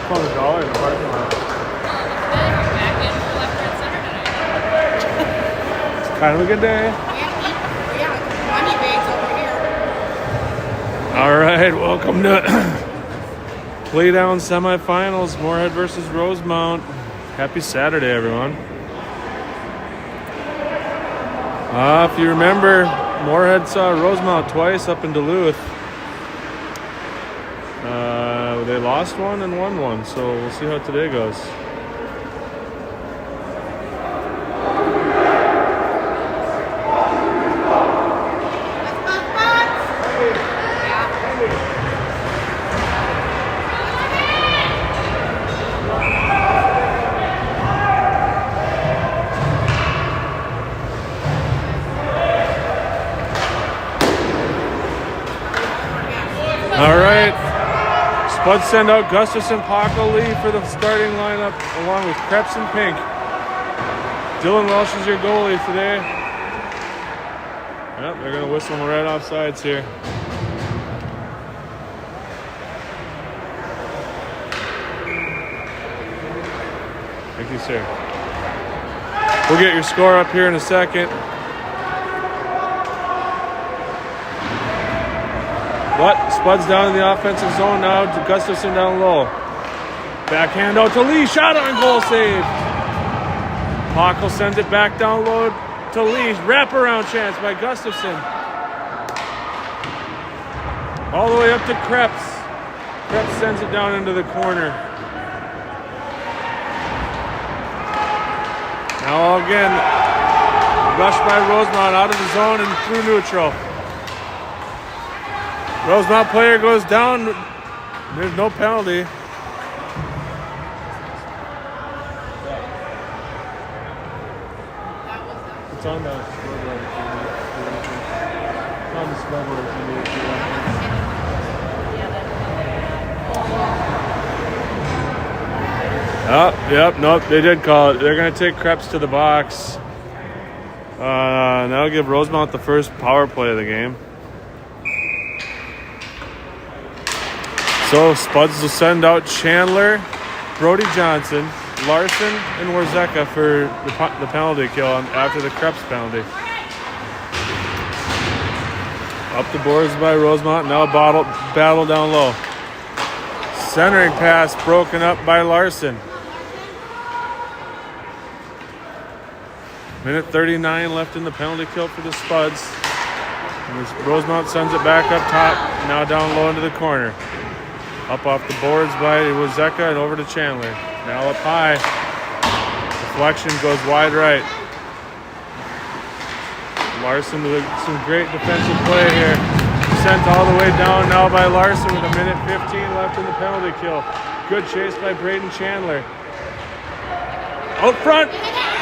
found $1 in the parking lot. Back in for left, right, center tonight. It's kind of a good day. Yeah, money bags over here. All right, welcome to Playdown semifinals, Moorhead versus Rosemount. Happy Saturday, everyone. If you remember, Moorhead saw Rosemount twice up in Duluth. They lost one and won one, so we'll see how today goes. All right. Spuds send out Gustafson, Paco, Lee for the starting lineup, along with Krebs and Pink. Dylan Welsh is your goalie today. Yep, they're going to whistle him right off sides here. Thank you, sir. We'll get your score up here in a second. But Spuds down in the offensive zone now to Gustafson down low. Backhand out to Lee. Shot on goal save. Paco sends it back down low to Lee. Wraparound chance by Gustafson. All the way up to Krebs. Krebs sends it down into the corner. Now again, rushed by Rosemount out of the zone and through neutral. Rosemount player goes down. There's no penalty. It's on the scoreboard. It's on the scoreboard if you need it. Oh, yep, nope, they did call it. They're going to take Krebs to the box. That'll give Rosemount the first power play of the game. So Spuds will send out Chandler, Brody Johnson, Larson, and Warzeka for the penalty kill after the Krebs penalty. Up the boards by Rosemount, now battle down low. Centering pass broken up by Larson. Minute 39 left in the penalty kill for the Spuds. Rosemount sends it back up top, now down low into the corner. Up off the boards by Warzeka and over to Chandler. Now up high. Deflection goes wide right. Larson with some great defensive play here. Sent all the way down now by Larson with a minute 15 left in the penalty kill. Good chase by Braden Chandler. Out front.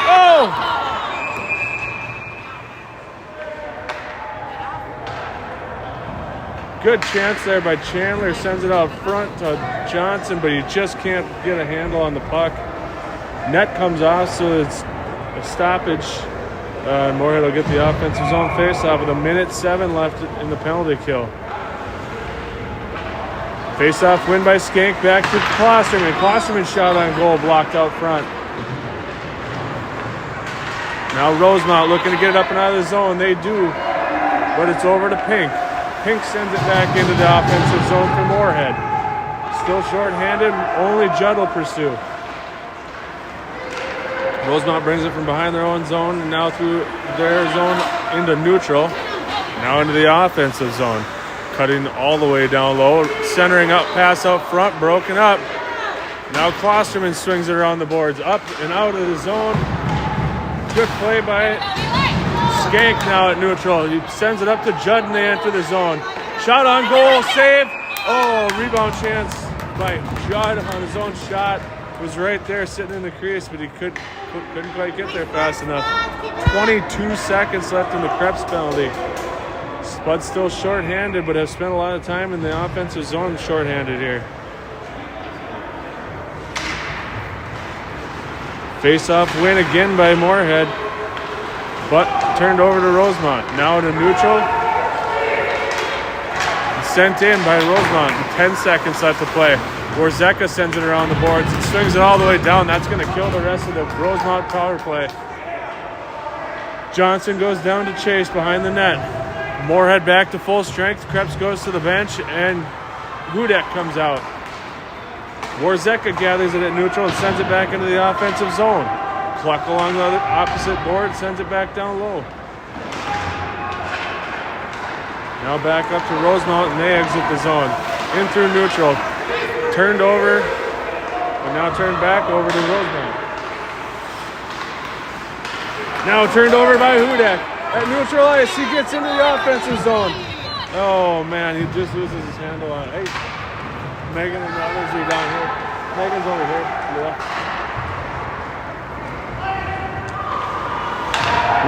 Oh! Good chance there by Chandler. Sends it out front to Johnson, but he just can't get a handle on the puck. Net comes off, so it's a stoppage. Moorhead will get the offensive zone faceoff with a minute 7 left in the penalty kill. Faceoff win by Skank, back to Klosterman. Klosterman shot on goal, blocked out front. Now Rosemount looking to get it up and out of the zone. They do, but it's over to Pink. Pink sends it back into the offensive zone for Moorhead. Still short-handed, only Judd will pursue. Rosemount brings it from behind their own zone and now through their zone into neutral. Now into the offensive zone. Cutting all the way down low. Centering up, pass out front, broken up. Now Klosterman swings it around the boards. Up and out of the zone. Good play by Skank now at neutral. He sends it up to Judd and they enter the zone. Shot on goal, save. Oh, rebound chance by Judd on his own shot. Was right there sitting in the crease, but he couldn't quite get there fast enough. 22 seconds left in the Krebs penalty. Spuds still short-handed, but have spent a lot of time in the offensive zone short-handed here. Face-off win again by Moorhead, but turned over to Rosemount. Now to neutral. Sent in by Rosemount. 10 seconds left to play. Warzeka sends it around the boards and swings it all the way down. That's going to kill the rest of the Rosemont power play. Johnson goes down to chase behind the net. Moorhead back to full strength. Krebs goes to the bench, and Hudek comes out. Warzeka gathers it at neutral and sends it back into the offensive zone. Cluck along the opposite board, sends it back down low. Now back up to Rosemount, and they exit the zone. In through neutral. Turned over, and now turned back over to Rosemount. Now turned over by Hudek. At neutral ice, he gets into the offensive zone. Oh man, he just loses his handle on it. Hey, Megan and the others are down here. Megan's over here. Yeah.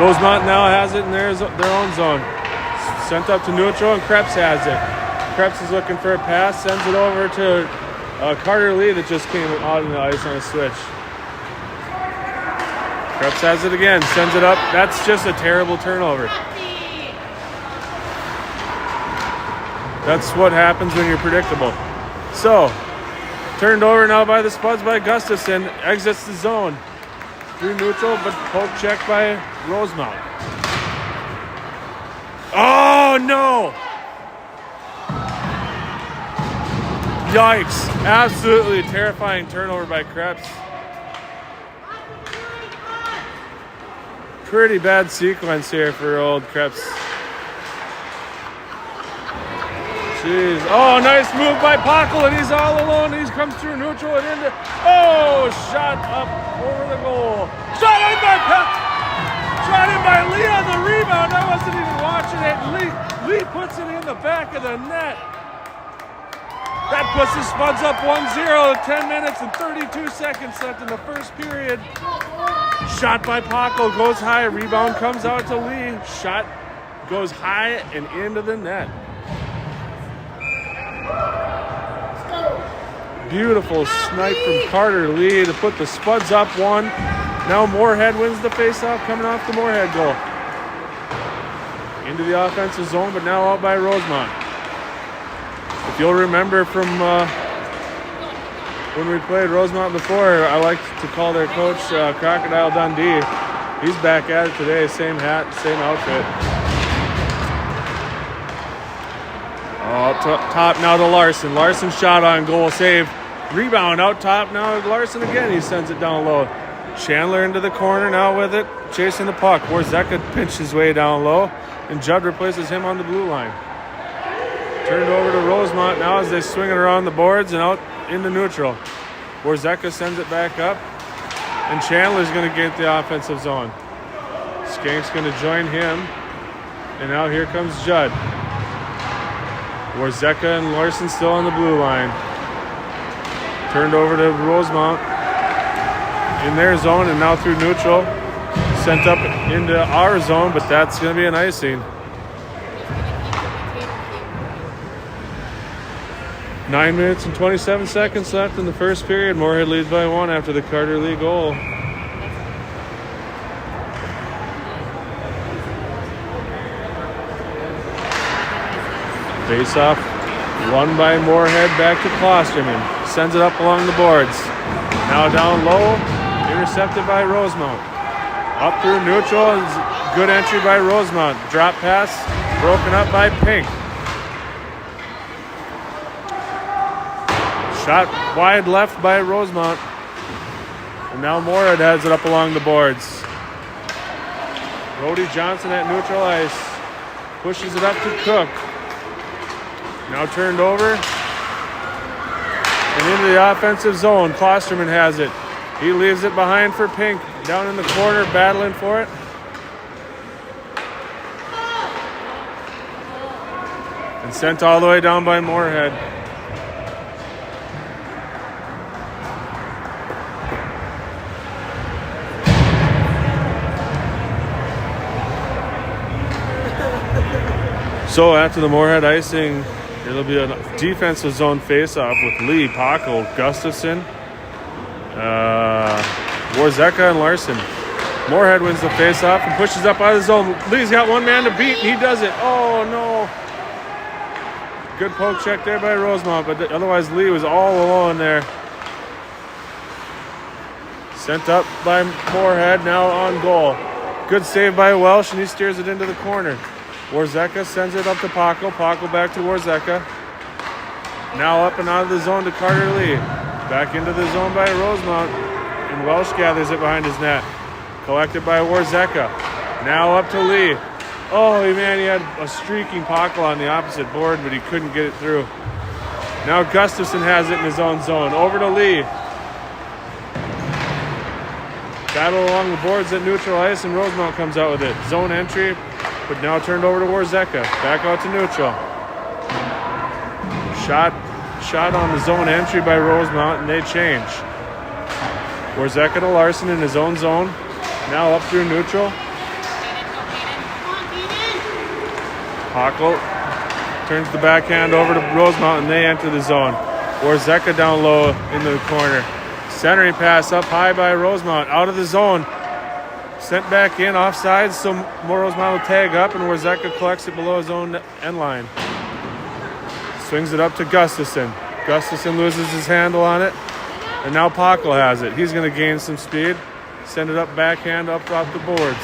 Rosemont now has it in their own zone. Sent up to neutral, and Krebs has it. Krebs is looking for a pass, sends it over to Carter Lee that just came out on the ice on a switch. Krebs has it again, sends it up. That's just a terrible turnover. That's what happens when you're predictable. So, turned over now by the Spuds by Gustafson. Exits the zone. Through neutral, but poke check by Rosemount. Oh, no! Yikes. Absolutely terrifying turnover by Krebs. Pretty bad sequence here for old Krebs. Jeez. Oh, nice move by Pockel, and he's all alone. He comes through neutral and into... Oh, shot up over the goal. Shot in by Shot in by Lee on the rebound. I wasn't even watching it. Lee puts it in the back of the net. That puts the Spuds up 1-0, 10 minutes and 32 seconds left in the first period. Shot by Pockel, goes high, rebound comes out to Lee. Shot goes high and into the net. Beautiful snipe from Carter Lee to put the Spuds up 1. Now Moorhead wins the faceoff coming off the Moorhead goal. Into the offensive zone, but now out by Rosemont. If you'll remember from when we played Rosemont before, I like to call their coach Crocodile Dundee. He's back at it today, same hat, same outfit. Oh, top now to Larson. Larson shot on goal, save. Rebound out top now to Larson again. He sends it down low. Chandler into the corner now with it, chasing the puck. Warzeka pinched his way down low, and Judd replaces him on the blue line. Turned over to Rosemont now as they swing it around the boards and out into neutral. Warzeka sends it back up, and Chandler's going to get the offensive zone. Skank's going to join him, and now here comes Judd. Warzeka and Larson still on the blue line. Turned over to Rosemont in their zone, and now through neutral. Sent up into our zone, but that's going to be an icing. 9 minutes and 27 seconds left in the first period. Moorhead leads by 1 after the Carter Lee goal. Face-off won by Moorhead back to Klosterman. Sends it up along the boards. Now down low, intercepted by Rosemont. Up through neutral, good entry by Rosemont. Drop pass, broken up by Pink. Shot wide left by Rosemont. And now Moorhead heads it up along the boards. Brody Johnson at neutral ice. Pushes it up to Cook. Now turned over. And into the offensive zone. Klosterman has it. He leaves it behind for Pink. Down in the corner, battling for it. And sent all the way down by Moorhead. So after the Moorhead icing, it'll be a defensive zone face-off with Lee, Pockel, Gustafson, Warzeka, and Larson. Moorhead wins the face-off and pushes up out of the zone. Lee's got one man to beat, and he does it. Oh, no. Good poke check there by Rosemount, but otherwise Lee was all alone there. Sent up by Moorhead, now on goal. Good save by Welsh, and he steers it into the corner. Warzeka sends it up to Paco. Paco back to Warzeka. Now up and out of the zone to Carter Lee. Back into the zone by Rosemount, and Welsh gathers it behind his net. Collected by Warzeka. Now up to Lee. Oh, man, he had a streaking Paco on the opposite board, but he couldn't get it through. Now Gustafson has it in his own zone. Over to Lee. Battle along the boards at neutral ice, and Rosemount comes out with it. Zone entry, but now turned over to Warzeka. Back out to neutral. Shot on the zone entry by Rosemount, and they change. Warzeka to Larson in his own zone. Now up through neutral. Paco turns the backhand over to Rosemount, and they enter the zone. Warzeka down low into the corner. Centering pass up high by Rosemount, out of the zone. Sent back in, offside, so Rosemount will tag up, and Warzeka collects it below his own end line. Swings it up to Gustafson. Gustafson loses his handle on it, and now Paco has it. He's going to gain some speed. Send it up backhand up off the boards.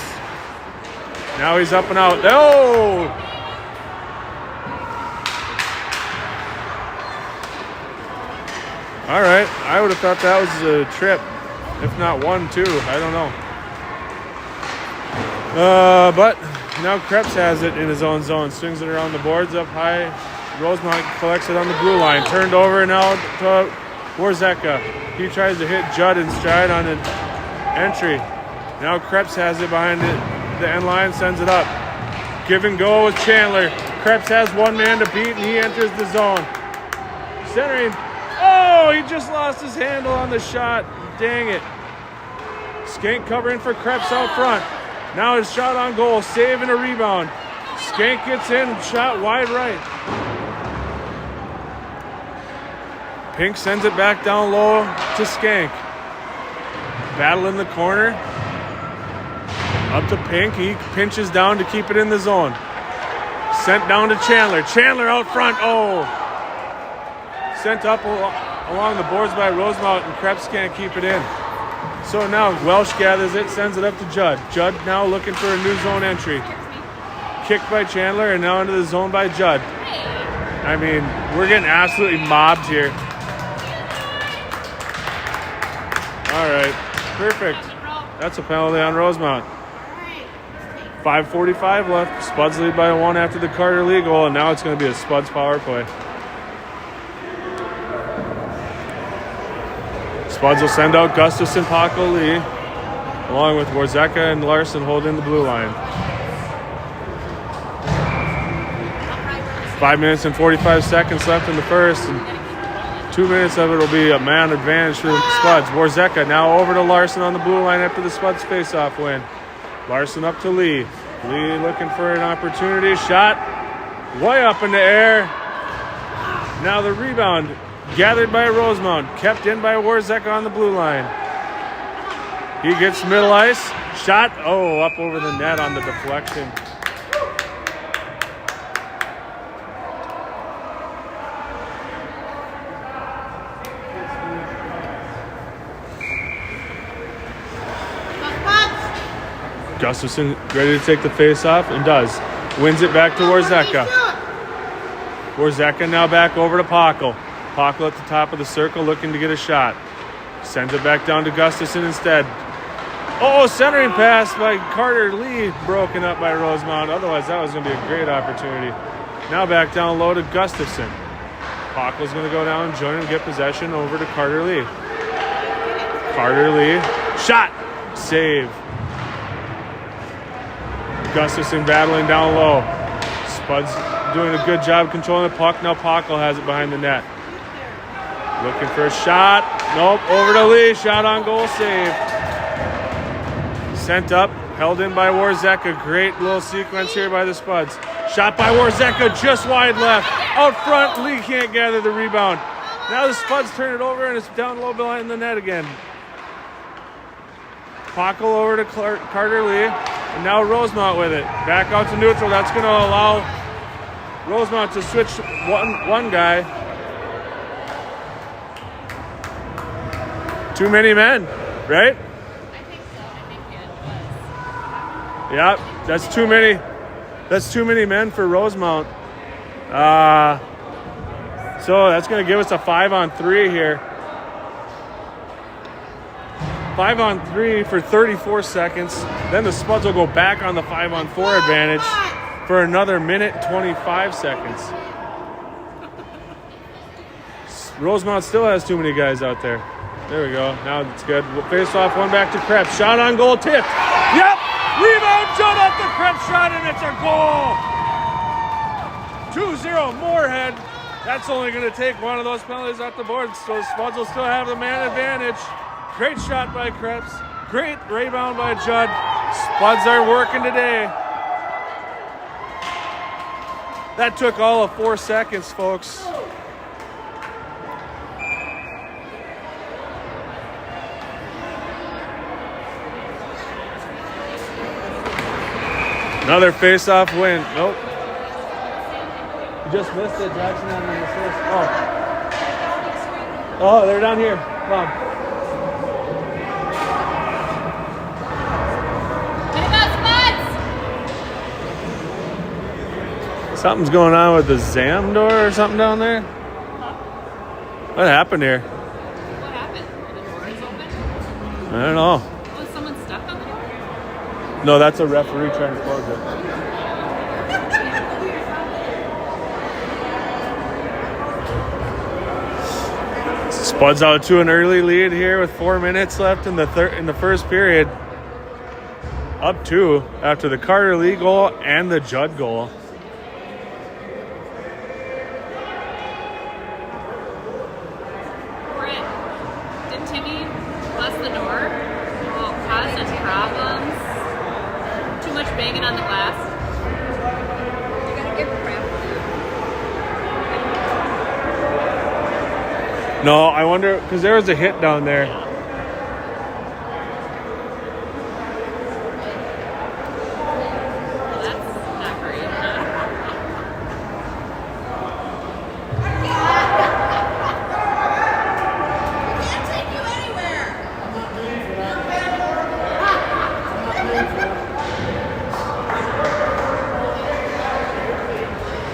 Now he's up and out. Oh! All right, I would have thought that was a trip, if not 1-2. I don't know. But now Krebs has it in his own zone. Swings it around the boards up high. Rosemount collects it on the blue line. Turned over now to Warzeka. He tries to hit Judd in stride on an entry. Now Krebs has it behind the end line, sends it up. Give and go with Chandler. Krebs has one man to beat, and he enters the zone. Centering. Oh, he just lost his handle on the shot. Dang it. Skank covering for Krebs out front. Now his shot on goal, save and a rebound. Skank gets in, shot wide right. Pink sends it back down low to Skank. Battle in the corner. Up to Pink, he pinches down to keep it in the zone. Sent down to Chandler. Chandler out front, oh. Sent up along the boards by Rosemount, and Krebs can't keep it in. So now Welsh gathers it, sends it up to Judd. Judd now looking for a new zone entry. Kicked by Chandler, and now into the zone by Judd. I mean, we're getting absolutely mobbed here. All right, perfect. That's a penalty on Rosemount. 5:45 left. Spuds lead by 1 after the Carter Lee goal, and now it's going to be a Spuds power play. Spuds will send out Gustafson, Paco, Lee, along with Warzeka and Larson holding the blue line. 5 minutes and 45 seconds left in the first, and 2 minutes of it will be a man advantage for the Spuds. Warzeka now over to Larson on the blue line after the Spuds face-off win. Larson up to Lee. Lee looking for an opportunity. Shot way up in the air. Now the rebound. Gathered by Rosemount, kept in by Warzeka on the blue line. He gets middle ice. Shot, oh, up over the net on the deflection. Gustafson ready to take the face off, and does. Wins it back to Warzeka. Warzeka now back over to Paco. Paco at the top of the circle looking to get a shot. Sends it back down to Gustafson instead. Oh, centering pass by Carter Lee, broken up by Rosemount. Otherwise, that was going to be a great opportunity. Now back down low to Gustafson. Paco's going to go down and join and get possession over to Carter Lee. Carter Lee. Shot! Save. Gustafson battling down low. Spuds doing a good job controlling the puck. Now Paco has it behind the net. Looking for a shot. Nope. Over to Lee. Shot on goal. Save. Sent up. Held in by Warzeka. Great little sequence here by the Spuds. Shot by Warzeka. Just wide left. Out front. Lee can't gather the rebound. Now the Spuds turn it over, and it's down low behind the net again. Paco over to Carter Lee. And now Rosemount with it. Back out to neutral. That's going to allow Rosemount to switch one guy. Too many men, right? I think so. I think it was. Yeah, that's too many. That's too many men for Rosemount. So that's going to give us a 5-on-3 here. 5-on-3 for 34 seconds. Then the Spuds will go back on the 5-on-4 advantage for another minute and 25 seconds. Rosemount still has too many guys out there. There we go. Now it's good. We'll face off, one back to Krebs. Shot on goal, tipped. Yep! Rebound, shot off the Krebs shot, and it's a goal! 2-0 Moorhead. That's only going to take one of those penalties off the board, so the Spuds will still have the man advantage. Great shot by Krebs. Great rebound by Judd. Spuds are working today. That took all of 4 seconds, folks. Another face-off win. Nope. You just missed it. Jackson on the assist. Oh, they're down here. Come on. Something's going on with the ZAM door or something down there. What happened here? What happened? The door is open? I don't know. Was someone stuck on the door? No, that's a referee trying to close it. Spuds out to an early lead here with 4 minutes left in the first period. Up 2 after the Carter Lee goal and the Judd goal. Did Timmy bust the door? Oh, causing problems. Too much banging on the glass. You gotta give crap. No, I wonder, because there was a hit down there. Well, that's not great. Can't take you anywhere.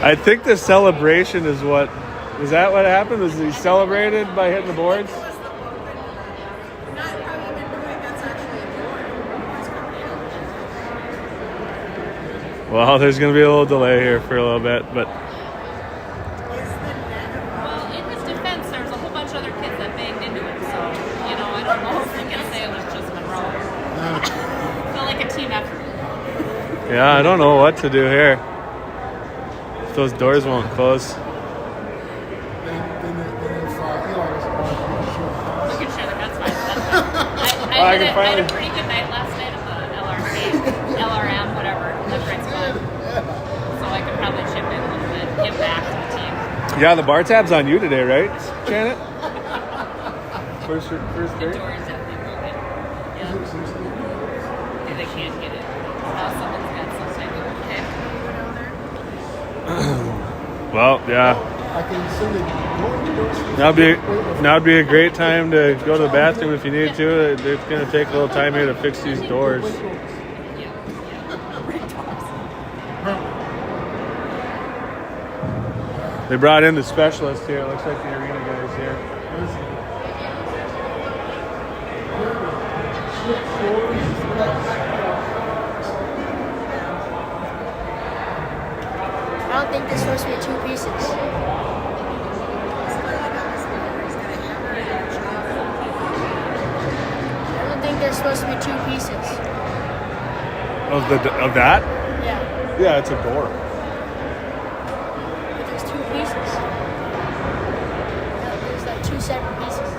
I think the celebration is what. Is that what happened? Was he celebrated by hitting the boards? Well, there's going to be a little delay here for a little bit, but Well, in his defense, there's a whole bunch of other kids that banged into it, so, I don't know if we can say it was just Monroe. I feel like a team effort. yeah, I don't know what to do here. If those doors won't close. We can share the that's fine. That's fine. I I had can a finally- pretty good night last night at the LRM, whatever, Liverance Club. So I could probably chip in a little bit, give back to the team. Yeah, the bar tab's on you today, right, Janet? First The grade? door is definitely broken. Yeah. If they can't get it. Now someone's got some type of Well, yeah. Now'd be a great time to go to the bathroom if you need to. It's going to take a little time here to fix these doors. They brought in the specialist here. Looks like the arena guys here. I don't think there's supposed to be 2 pieces. I don't think there's supposed to be 2 pieces. Of that? Yeah, Yeah, it's a door. but there's 2 pieces. No, there's like 2 separate pieces.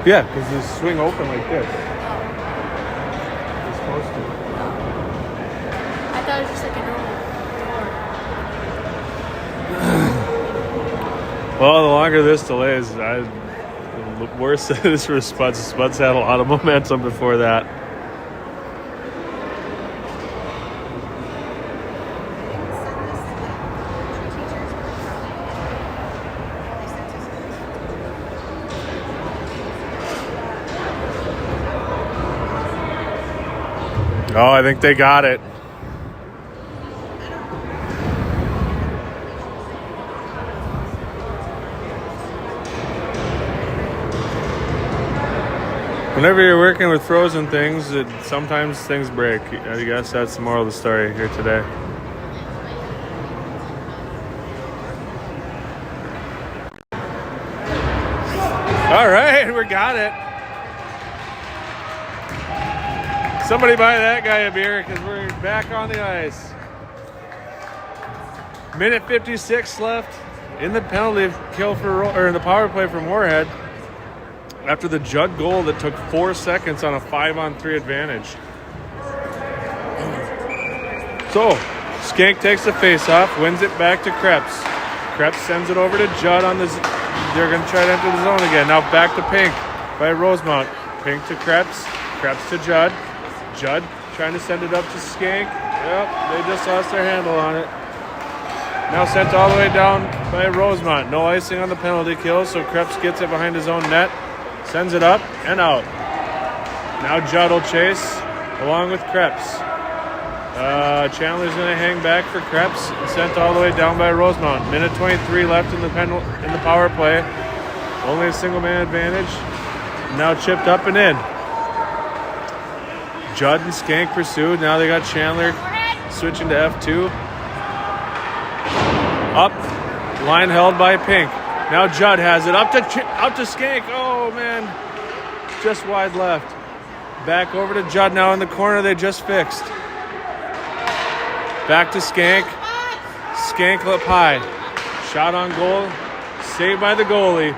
Yeah, because they swing open like this. Oh, It's supposed to. I thought it was just like a normal door. Well, the longer this delay is, the worse it is for Spuds. Spuds had a lot of momentum before that. Oh, I think they got it. Whenever you're working with frozen things, sometimes things break. I guess that's the moral of the story here today. All right, we got it. Somebody buy that guy a beer because we're back on the ice. Minute 56 left in the penalty kill or in the power play for Moorhead after the Judd goal that took 4 seconds on a 5-on-3 advantage. So, Skank takes the face-off, wins it back to Krebs. Krebs sends it over to Judd on the... They're going to try to enter the zone again. Now back to Pink by Rosemount. Pink to Krebs. Krebs to Judd. Judd trying to send it up to Skank. Yep, they just lost their handle on it. Now sent all the way down by Rosemount. No icing on the penalty kill, so Krebs gets it behind his own net. Sends it up and out. Now Judd will chase along with Krebs. Chandler's going to hang back for Krebs. Sent all the way down by Rosemount. Minute 23 left in the power play. Only a single man advantage. Now chipped up and in. Judd and Skank pursued. Now they got Chandler switching to F2. Up. Line held by Pink. Now Judd has it up to Skank. Oh, man. Just wide left. Back over to Judd now in the corner they just fixed. Back to Skank. Skank up high. Shot on goal. Saved by the goalie.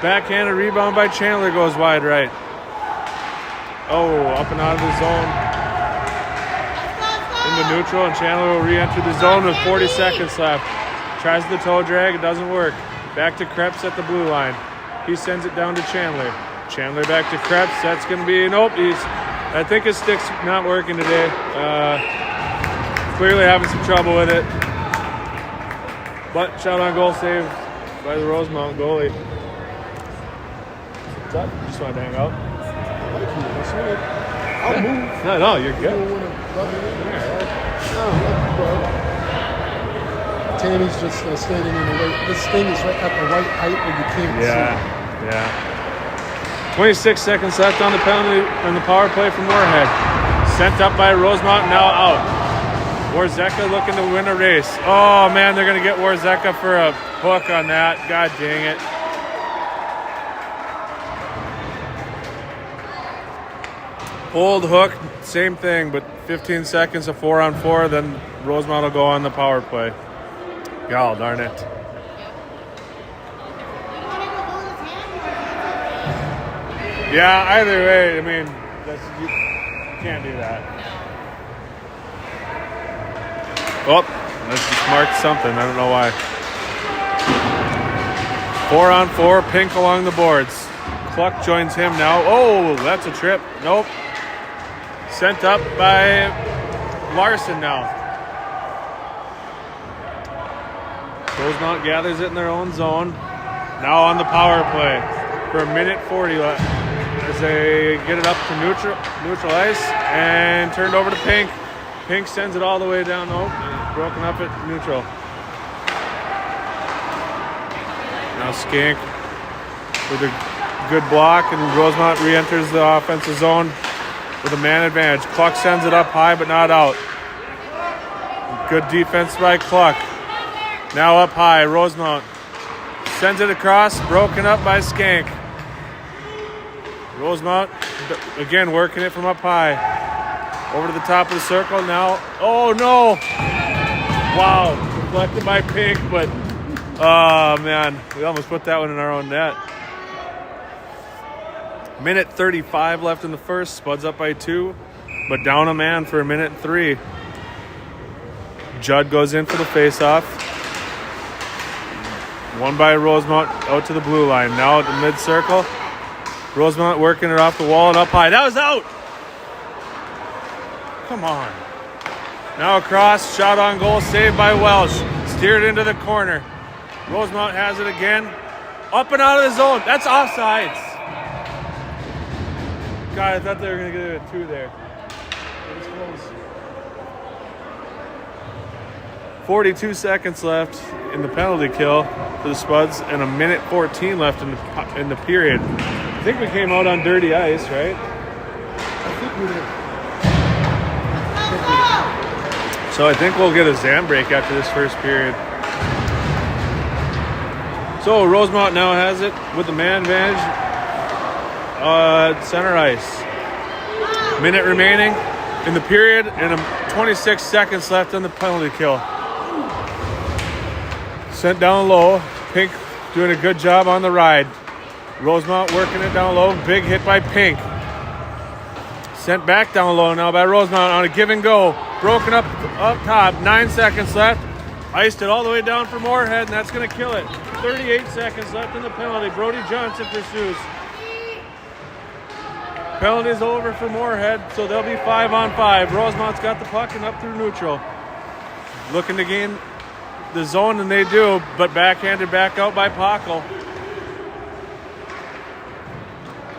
Backhanded rebound by Chandler goes wide right. Oh, up and out of the zone. Into neutral, and Chandler will re-enter the zone with 40 seconds left. Tries the toe drag. It doesn't work. Back to Krebs at the blue line. He sends it down to Chandler. Chandler back to Krebs. That's going to be... Nope. I think his stick's not working today. Clearly having some trouble with it. But shot on goal saved by the Rosemount goalie. What's up? Just want to hang out. I'll move. No, you're good. Tammy's just standing in the right. This thing is right at the right height where you can't see. Yeah. 26 seconds left on the penalty on the power play from Moorhead. Sent up by Rosemount, now out. Warzeka looking to win a race. Oh, man, they're going to get Warzeka for a hook on that. God dang it. Old hook, same thing, but 15 seconds of 4-on-4, then Rosemount will go on the power play. God darn it. Yeah, either way, I mean, you can't do that. Oh, let's just mark something. I don't know why. 4-on-4, Pink along the boards. Cluck joins him now. Oh, that's a trip. Nope. Sent up by Larson now. Rosemount gathers it in their own zone. Now on the power play for a minute 40 left as they get it up to neutral ice and turned over to Pink. Pink sends it all the way down. Oh, broken up at neutral. Now Skank with a good block, and Rosemount re-enters the offensive zone with a man advantage. Cluck sends it up high, but not out. Good defense by Cluck. Now up high, Rosemount sends it across, broken up by Skank. Rosemount, again, working it from up high. Over to the top of the circle now. Oh, no. Wow. Deflected by Pink, but, oh, man. We almost put that one in our own net. Minute 35 left in the first. Spuds up by 2, but down a man for a minute 3. Judd goes in for the face-off. Won by Rosemount out to the blue line. Now at the mid-circle. Rosemount working it off the wall and up high. That was out! Come on. Now across, shot on goal, saved by Welsh. Steered into the corner. Rosemount has it again. Up and out of the zone. That's offsides. God, I thought they were going to get a 2 there. It's close. 42 seconds left in the penalty kill for the Spuds, and a minute 14 left in the period. I think we came out on dirty ice, right? I think we did. So I think we'll get a Zam break after this first period. So Rosemont now has it with the man advantage. Center ice. Minute remaining in the period, and 26 seconds left on the penalty kill. Sent down low. Pink doing a good job on the ride. Rosemont working it down low. Big hit by Pink. Sent back down low now by Rosemont on a give and go. Broken up top. 9 seconds left. Iced it all the way down for Moorhead, and that's going to kill it. 38 seconds left in the penalty. Brody Johnson pursues. Penalty's over for Moorhead, so they'll be 5-on-5. Rosemont's got the puck and up through neutral. Looking to gain the zone, and they do, but backhanded back out by Pockle.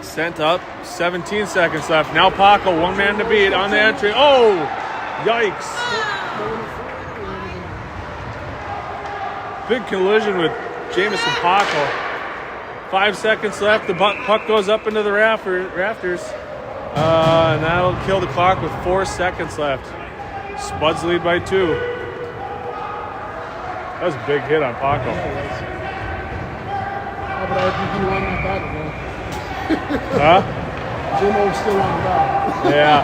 Sent up, 17 seconds left. Now Pockle, one man to beat on the entry. Oh, yikes. Big collision with Jamison Pockle. 5 seconds left. The puck goes up into the rafters. And that'll kill the clock with 4 seconds left. Spuds lead by 2. That was a big hit on Paco. How about RPD on that battle, man? Huh? Jimo's still on the battle. Yeah.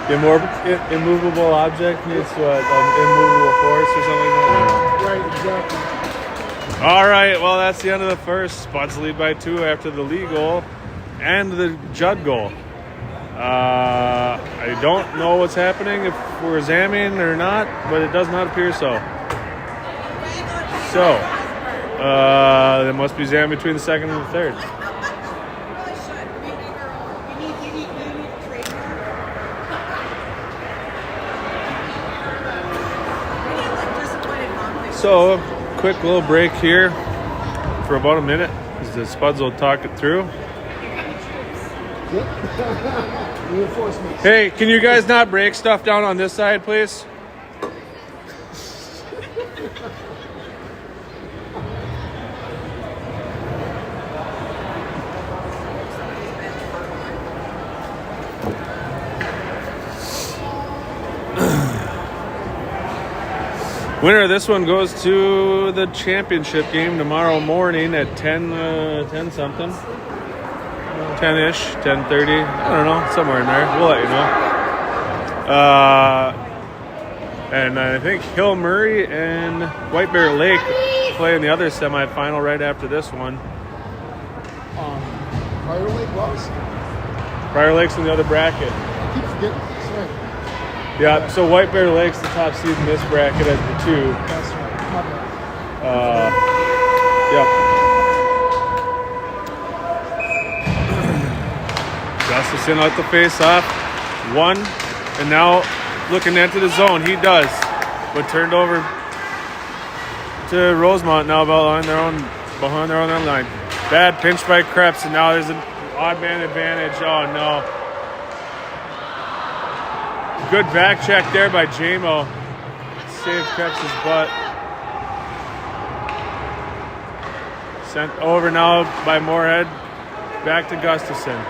Immovable object needs what? Immovable force or something like that? Right, exactly. All right, well, that's the end of the first. Spuds lead by 2 after the Lee goal and the Judd goal. I don't know what's happening, if we're zamming or not, but it does not appear so. So, there must be zam between the second and the third. So, quick little break here for about a minute as the Spuds will talk it through. Reinforcements. Hey, can you guys not break stuff down on this side, please? Winner of this one goes to the championship game tomorrow morning at 10 something. 10-ish, 10:30. I don't know, somewhere in there. We'll let you know. And I think Hill Murray and White Bear Lake play in the other semifinal right after this one. Prior Lake was? Prior Lake's in the other bracket. I keep forgetting. That's right. Yeah, so White Bear Lake's the top seed in this bracket as the 2. That's right. My bad. Yep. Gustafson out the face off. 1, and now looking into the zone. He does, but turned over to Rosemont now behind their own line. Bad pinch by Krebs, and now there's an odd man advantage. Oh no. Good back check there by Jamo. Saved Krebs' butt. Sent over now by Moorhead. Back to Gustafson.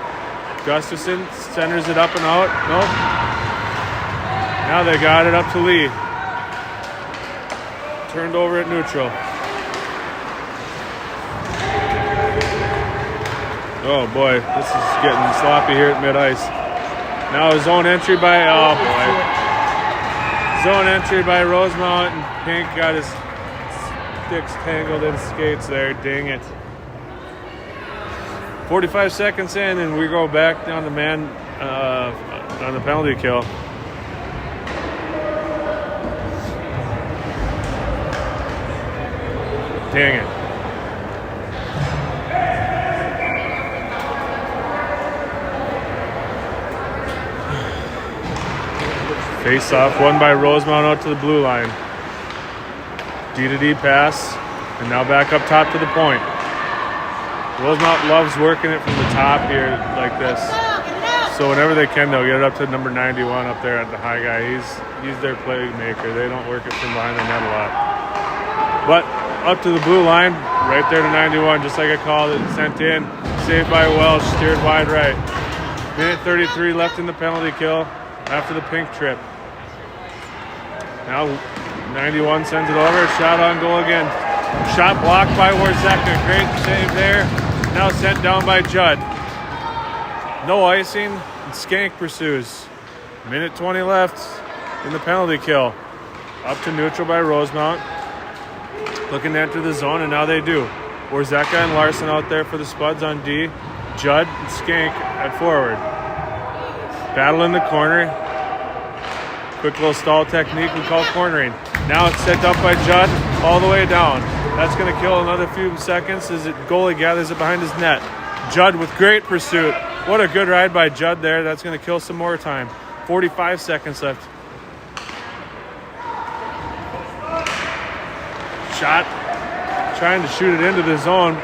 Gustafson centers it up and out. Nope. Now they got it up to Lee. Turned over at neutral. Oh boy, this is getting sloppy here at mid-ice. Now a zone entry by, oh boy. Zone entry by Rosemont, and Pink got his sticks tangled in skates there. Dang it. 45 seconds in, and we go back down the man on the penalty kill. Dang it. Face off, won by Rosemont out to the blue line. D to D pass, and now back up top to the point. Rosemount loves working it from the top here like this. So whenever they can, they'll get it up to number 91 up there at the high guy. He's their playmaker. They don't work it from behind the net a lot. But up to the blue line, right there to 91, just like I called it, sent in, saved by Welsh, steered wide right. Minute 33 left in the penalty kill after the pink trip. Now 91 sends it over, shot on goal again. Shot blocked by Warzeka, great save there. Now sent down by Judd. No icing, and Skank pursues. Minute 20 left in the penalty kill. Up to neutral by Rosemount. Looking to enter the zone, and now they do. Warzeka and Larson out there for the Spuds on D. Judd and Skank at forward. Battle in the corner. Quick little stall technique we call cornering. Now it's set up by Judd all the way down. That's going to kill another few seconds as the goalie gathers it behind his net. Judd with great pursuit. What a good ride by Judd there. That's going to kill some more time. 45 seconds left. Shot. Trying to shoot it into the zone.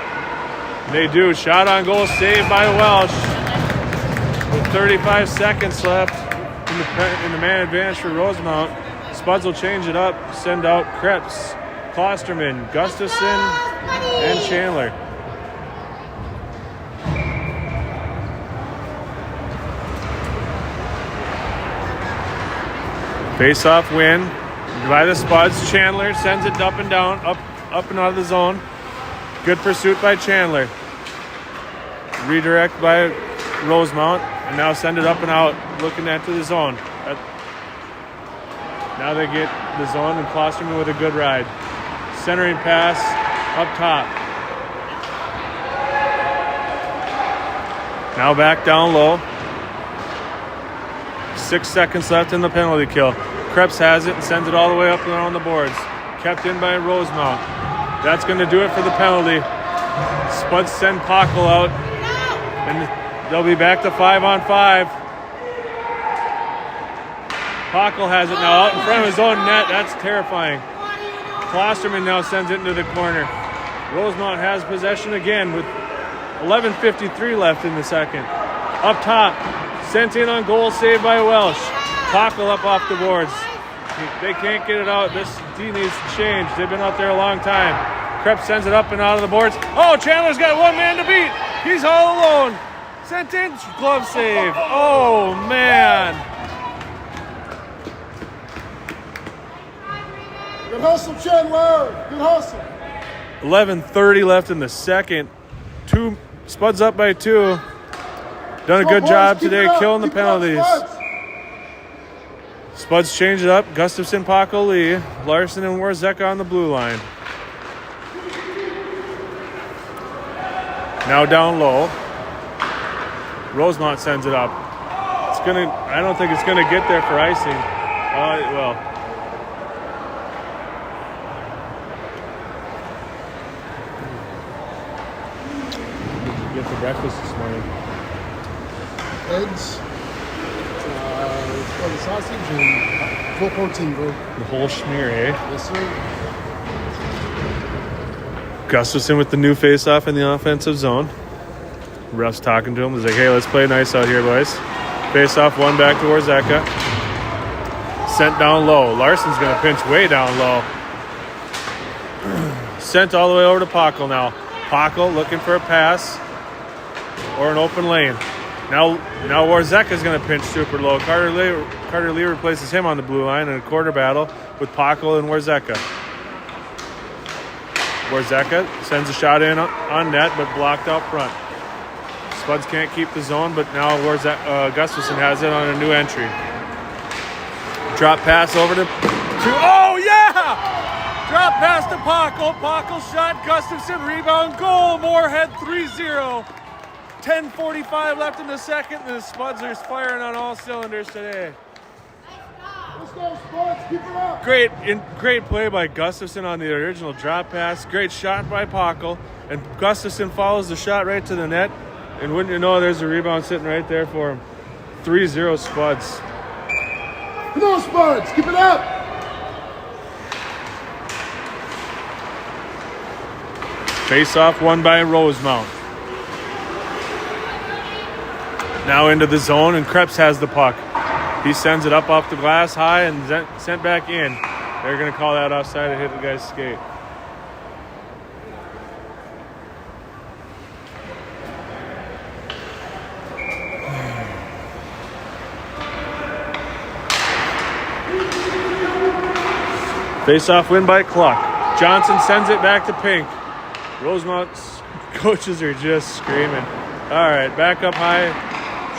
They do. Shot on goal, saved by Welsh. With 35 seconds left in the man advantage for Rosemount. Spuds will change it up. Send out Krebs, Klosterman, Gustafson, and Chandler. Face-off win by the Spuds. Chandler sends it up and down, up and out of the zone. Good pursuit by Chandler. Redirect by Rosemount, and now send it up and out, looking into the zone. Now they get the zone, and Klosterman with a good ride. Centering pass up top. Now back down low. 6 seconds left in the penalty kill. Krebs has it and sends it all the way up and on the boards. Kept in by Rosemount. That's going to do it for the penalty. Spuds send Pockle out, and they'll be back to 5-on-5. Pockle has it now out in front of his own net. That's terrifying. Klosterman now sends it into the corner. Rosemount has possession again with 11:53 left in the second. Up top, sent in on goal, saved by Welsh. Pockle up off the boards. They can't get it out. This D needs to change. They've been out there a long time. Krebs sends it up and out of the boards. Oh, Chandler's got one man to beat. He's all alone. Sent in, glove save. Oh, man. Good hustle, Chandler. Good hustle. 11:30 left in the second. Spuds up by 2. Done a good job today killing the penalties. Spuds change it up. Gustafson, Pockle, Lee, Larson, and Warzeka on the blue line. Now down low. Rosemount sends it up. I don't think it's gonna get there for icing. Well. Get for breakfast this morning. Eggs, sausage, and full protein, bro. The whole schmear, eh? Yes, sir. Gustafson with the new face-off in the offensive zone. Ref's talking to him. He's like, hey, let's play nice out here, boys. Face-off, one back to Warzeka. Sent down low. Larson's going to pinch way down low. Sent all the way over to Pockle now. Pockle looking for a pass or an open lane. Now Warzeka's going to pinch super low. Carter Lee replaces him on the blue line in a quarter battle with Pockle and Warzeka. Warzeka sends a shot in on net, but blocked out front. Spuds can't keep the zone, but now Gustafson has it on a new entry. Drop pass over to oh yeah! Drop pass to Pockle. Pockle shot. Gustafson rebound. Goal. Moorhead 3-0. 10:45 left in the second, and the Spuds are firing on all cylinders today. Let's go, Spuds. Keep it up. Great play by Gustafson on the original drop pass. Great shot by Pockle, and Gustafson follows the shot right to the net. And wouldn't you know, there's a rebound sitting right there for him. 3-0 Spuds. Come on, Spuds. Keep it up. Face-off won by Rosemount. Now into the zone, and Krebs has the puck. He sends it up off the glass high and sent back in. They're going to call that offside and hit the guy's skate. Face-off win by Cluck. Johnson sends it back to Pink. Rosemount's coaches are just screaming. All right, back up high.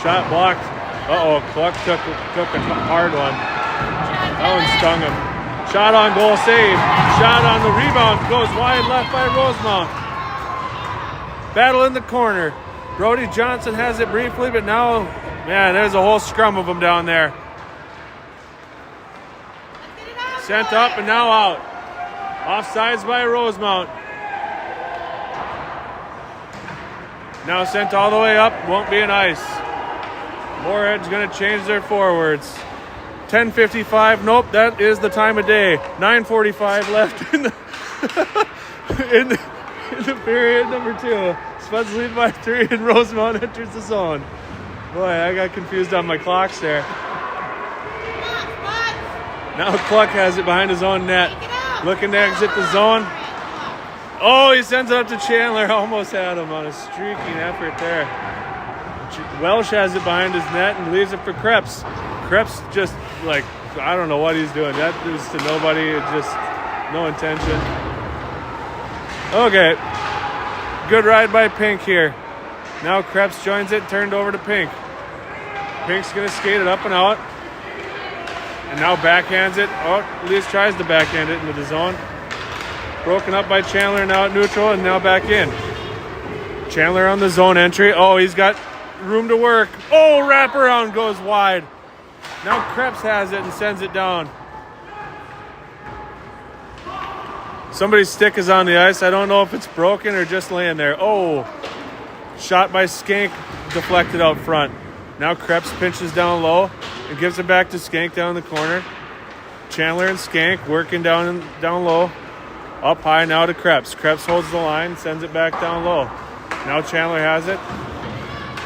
Shot blocked. Uh-oh, Cluck took a hard one. That one stung him. Shot on goal, save. Shot on the rebound. Goes wide left by Rosemount. Battle in the corner. Brody Johnson has it briefly, but now, man, there's a whole scrum of them down there. Sent up and now out. Offsides by Rosemount. Now sent all the way up. Won't be an ice. Moorhead's going to change their forwards. 10:55. Nope, that is the time of day. 9:45 left in the in the period number 2. Spuds lead by 3 and Rosemount enters the zone. Boy, I got confused on my clocks there. Now Cluck has it behind his own net. Looking to exit the zone. Oh, he sends it up to Chandler. Almost had him on a streaking effort there. Welsh has it behind his net and leaves it for Krebs. Krebs just, like, I don't know what he's doing. That was to nobody. Just no intention. Okay. Good ride by Pink here. Now Krebs joins it, turned over to Pink. Pink's going to skate it up and out. And now backhands it. Oh, at least tries to backhand it into the zone. Broken up by Chandler now at neutral and now back in. Chandler on the zone entry. Oh, he's got room to work. Oh, wraparound goes wide. Now Krebs has it and sends it down. Somebody's stick is on the ice. I don't know if it's broken or just laying there. Oh, shot by Skank, deflected out front. Now Krebs pinches down low and gives it back to Skank down in the corner. Chandler and Skank working down low. Up high now to Krebs. Krebs holds the line, sends it back down low. Now Chandler has it.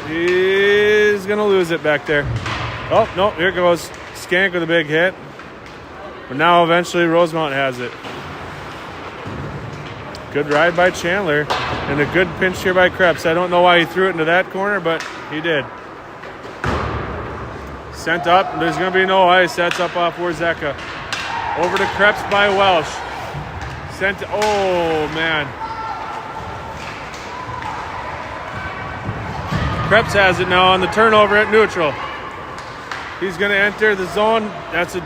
He's going to lose it back there. Oh, no, here goes Skank with a big hit. But now eventually Rosemount has it. Good ride by Chandler. And a good pinch here by Krebs. I don't know why he threw it into that corner, but he did. Sent up. There's going to be no ice. That's up off Warzeka. Over to Krebs by Welsh. Sent. Oh, man. Krebs has it now on the turnover at neutral. He's going to enter the zone. That's a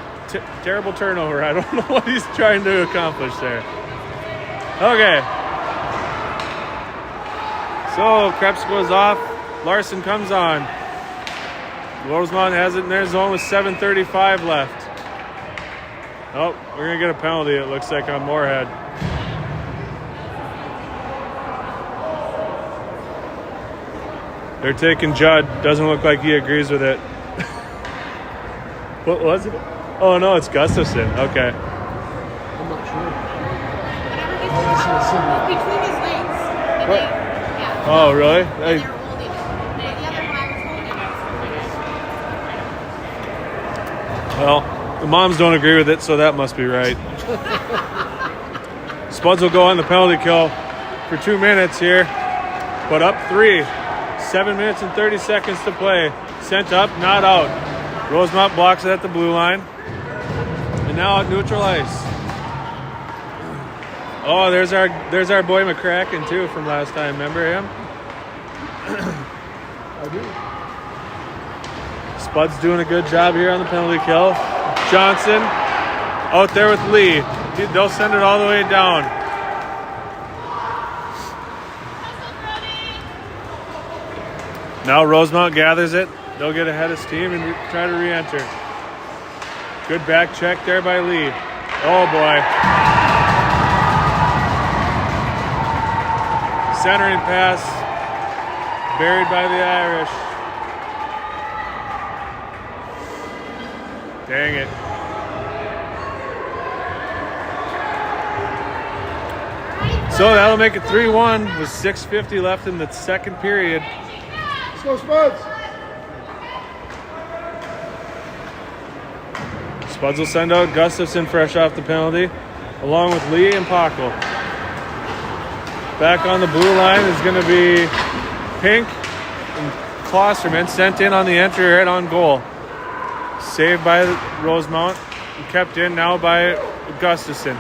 terrible turnover. I don't know what he's trying to accomplish there. Okay. So Krebs goes off. Larson comes on. Rosemount has it in their zone with 7:35 left. Oh, we're going to get a penalty, it looks like, on Moorhead. They're taking Judd. Doesn't look like he agrees with it. What was it? Oh, no, it's Gustafson. Okay. I'm not sure. Between his legs. And What? yeah. Oh, really? And they're holding it. The other guy was holding it. Well, the moms don't agree with it, so that must be right. Spuds will go on the penalty kill for 2 minutes here, but up 3. 7 minutes and 30 seconds to play. Sent up, not out. Rosemount blocks it at the blue line. And now at neutral ice. Oh, there's our boy McCracken too from last time. Remember him? I do. Spud's doing a good job here on the penalty kill. Johnson out there with Lee. They'll send it all the way down. Now Rosemount gathers it. They'll get ahead of steam and try to re-enter. Good back check there by Lee. Oh, boy. Centering pass. Buried by the Irish. Dang it. So that'll make it 3-1 with 6:50 left in the second period. Let's go, Spuds. Spuds will send out Gustafson fresh off the penalty, along with Lee and Paco. Back on the blue line is going to be Pink and Klosterman, sent in on the entry right on goal. Saved by Rosemount and kept in now by Gustafson.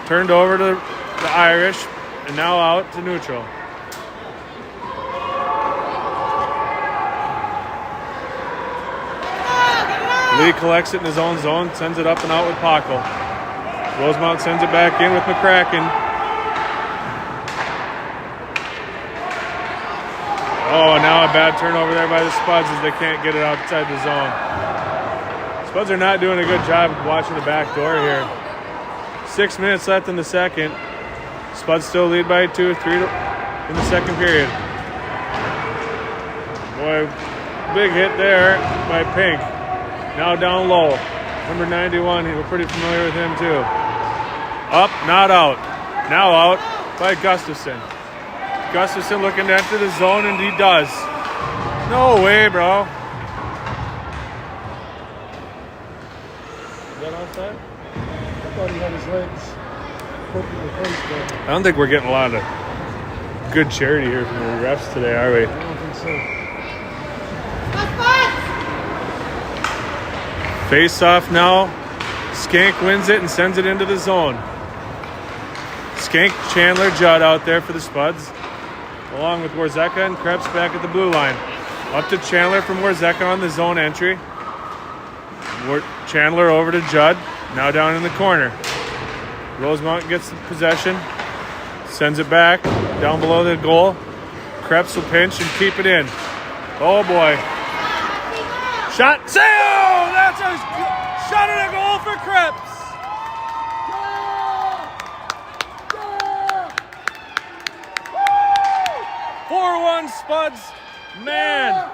Turned over to the Irish and now out to neutral. Lee collects it in his own zone, sends it up and out with Paco. Rosemount sends it back in with McCracken. Oh, now a bad turnover there by the Spuds as they can't get it outside the zone. Spuds are not doing a good job of watching the back door here. 6 minutes left in the second. Spuds still lead by 2-3 in the second period. Boy, big hit there by Pink. Now down low. Number 91, we're pretty familiar with him too. Up, not out. Now out by Gustafson. Gustafson looking to enter the zone, and he does. No way, bro. Is that outside? I thought he had his legs perfectly placed there. I don't think we're getting a lot of good charity here from the refs today, are we? I don't think so. Face off now. Skank wins it and sends it into the zone. Skank, Chandler, Judd out there for the Spuds, along with Warzeka and Krebs back at the blue line. Up to Chandler from Warzeka on the zone entry. Chandler over to Judd, now down in the corner. Rosemount gets the possession, sends it back down below the goal. Krebs will pinch and keep it in. Oh boy. Shot, save! That's a shot and a goal for Krebs. 4-1 Spuds. Man,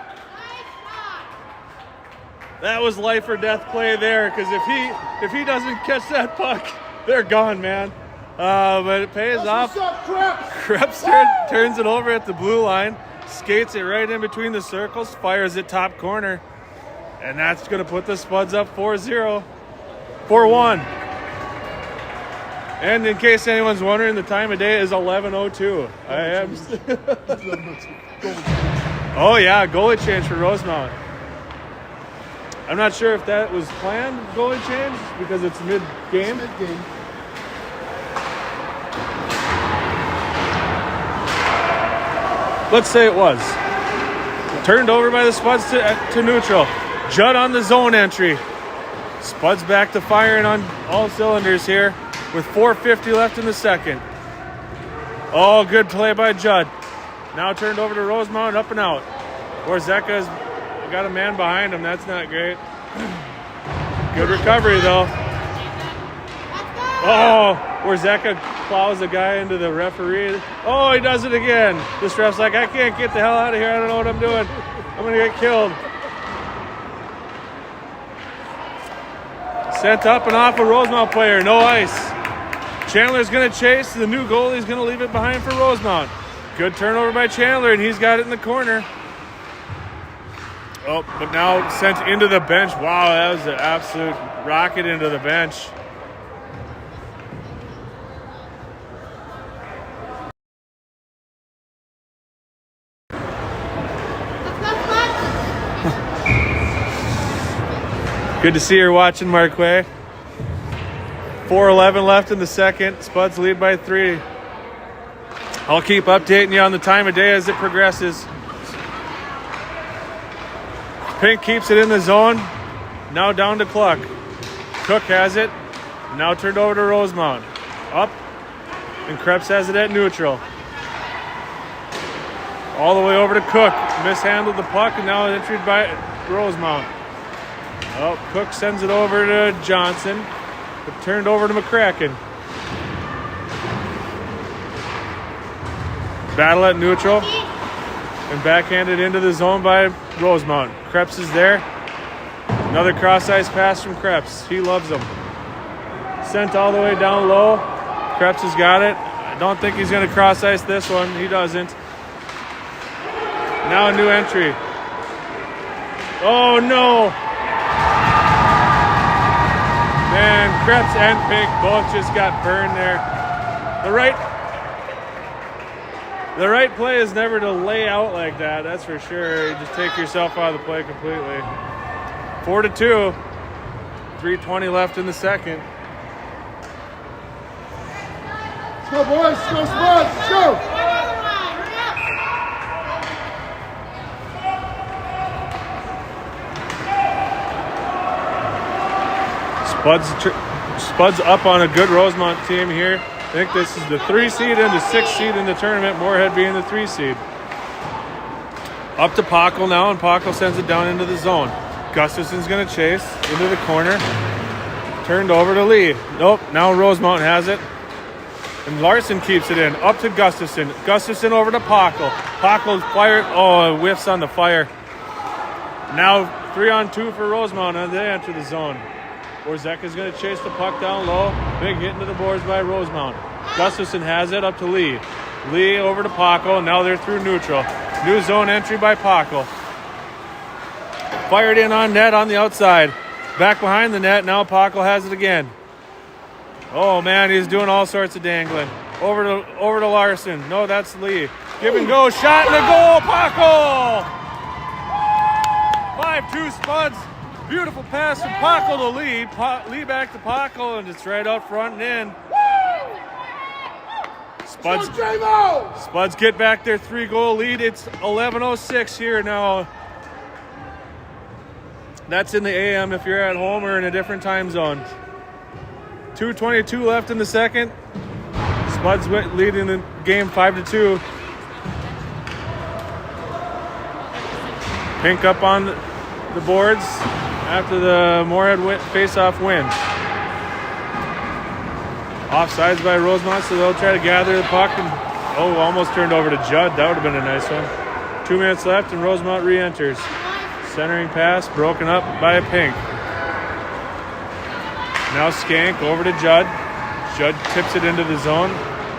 that was life or death play there, because if he doesn't catch that puck, they're gone, man. But it pays off. Krebs turns it over at the blue line, skates it right in between the circles, fires it top corner. And that's going to put the Spuds up 4-0. 4-1. And in case anyone's wondering, the time of day is 11:02. I am. Oh, yeah, goalie change for Rosemount. I'm not sure if that was planned, goalie change, because it's mid-game. It's mid-game. Let's say it was. Turned over by the Spuds to neutral. Judd on the zone entry. Spuds back to firing on all cylinders here with 4:50 left in the second. Oh, good play by Judd. Now turned over to Rosemount, up and out. Warzeka's got a man behind him. That's not great. Good recovery, though. Oh, Warzeka plows a guy into the referee. Oh, he does it again. This ref's like, I can't get the hell out of here. I don't know what I'm doing. I'm going to get killed. Sent up and off a Rosemount player. No ice. Chandler's going to chase. The new goalie's going to leave it behind for Rosemount. Good turnover by Chandler, and he's got it in the corner. Oh, but now sent into the bench. Wow, that was an absolute rocket into the bench. Good to see her watching, Marquay. 4:11 left in the second. Spuds lead by 3. I'll keep updating you on the time of day as it progresses. Pink keeps it in the zone. Now down to Cluck. Cook has it. Now turned over to Rosemount. Up. And Krebs has it at neutral. All the way over to Cook. Mishandled the puck and now entered by Rosemount. Oh, Cook sends it over to Johnson. But turned over to McCracken. Battle at neutral. And backhanded into the zone by Rosemount. Krebs is there. Another cross-ice pass from Krebs. He loves them. Sent all the way down low. Krebs has got it. I don't think he's going to cross-ice this one. He doesn't. Now a new entry. Oh, no. Krebs and Pink both just got burned there. The right play is never to lay out like that, that's for sure. You just take yourself out of the play completely. 4-2. 3:20 left in the second. Let's go, boys. Let's go, Spuds. Let's go. Spuds up on a good Rosemont team here. I think this is the 3 seed and the 6 seed in the tournament, Moorhead being the 3 seed. Up to Pockle now, and Pockle sends it down into the zone. Gustafson's going to chase into the corner. Turned over to Lee. Nope, now Rosemont has it. And Larson keeps it in. Up to Gustafson. Gustafson over to Pockle. Pockle fired. Oh, whiffs on the fire. Now 3-on-2 for Rosemont, and they enter the zone. Borzeka's going to chase the puck down low. Big hit into the boards by Rosemont. Gustafson has it up to Lee. Lee over to Pockle, and now they're through neutral. New zone entry by Pockle. Fired in on net on the outside. Back behind the net, now Pockle has it again. Oh man, he's doing all sorts of dangling. Over to Larson. No, that's Lee. Give and go, shot and a goal, Pockle! 5-2 Spuds. Beautiful pass from Pockle to Lee. Lee back to Pockle, and it's right out front and in. Spuds get back their 3-goal lead. It's 11:06 here now. That's in the AM if you're at home or in a different time zone. 2:22 left in the second. Spuds leading the game 5-2. Pink up on the boards after the Moorhead face-off win. Offsides by Rosemont, so they'll try to gather the puck. And almost turned over to Judd. That would have been a nice one. 2 minutes left, and Rosemont re-enters. Centering pass broken up by Pink. Now Skank over to Judd. Judd tips it into the zone.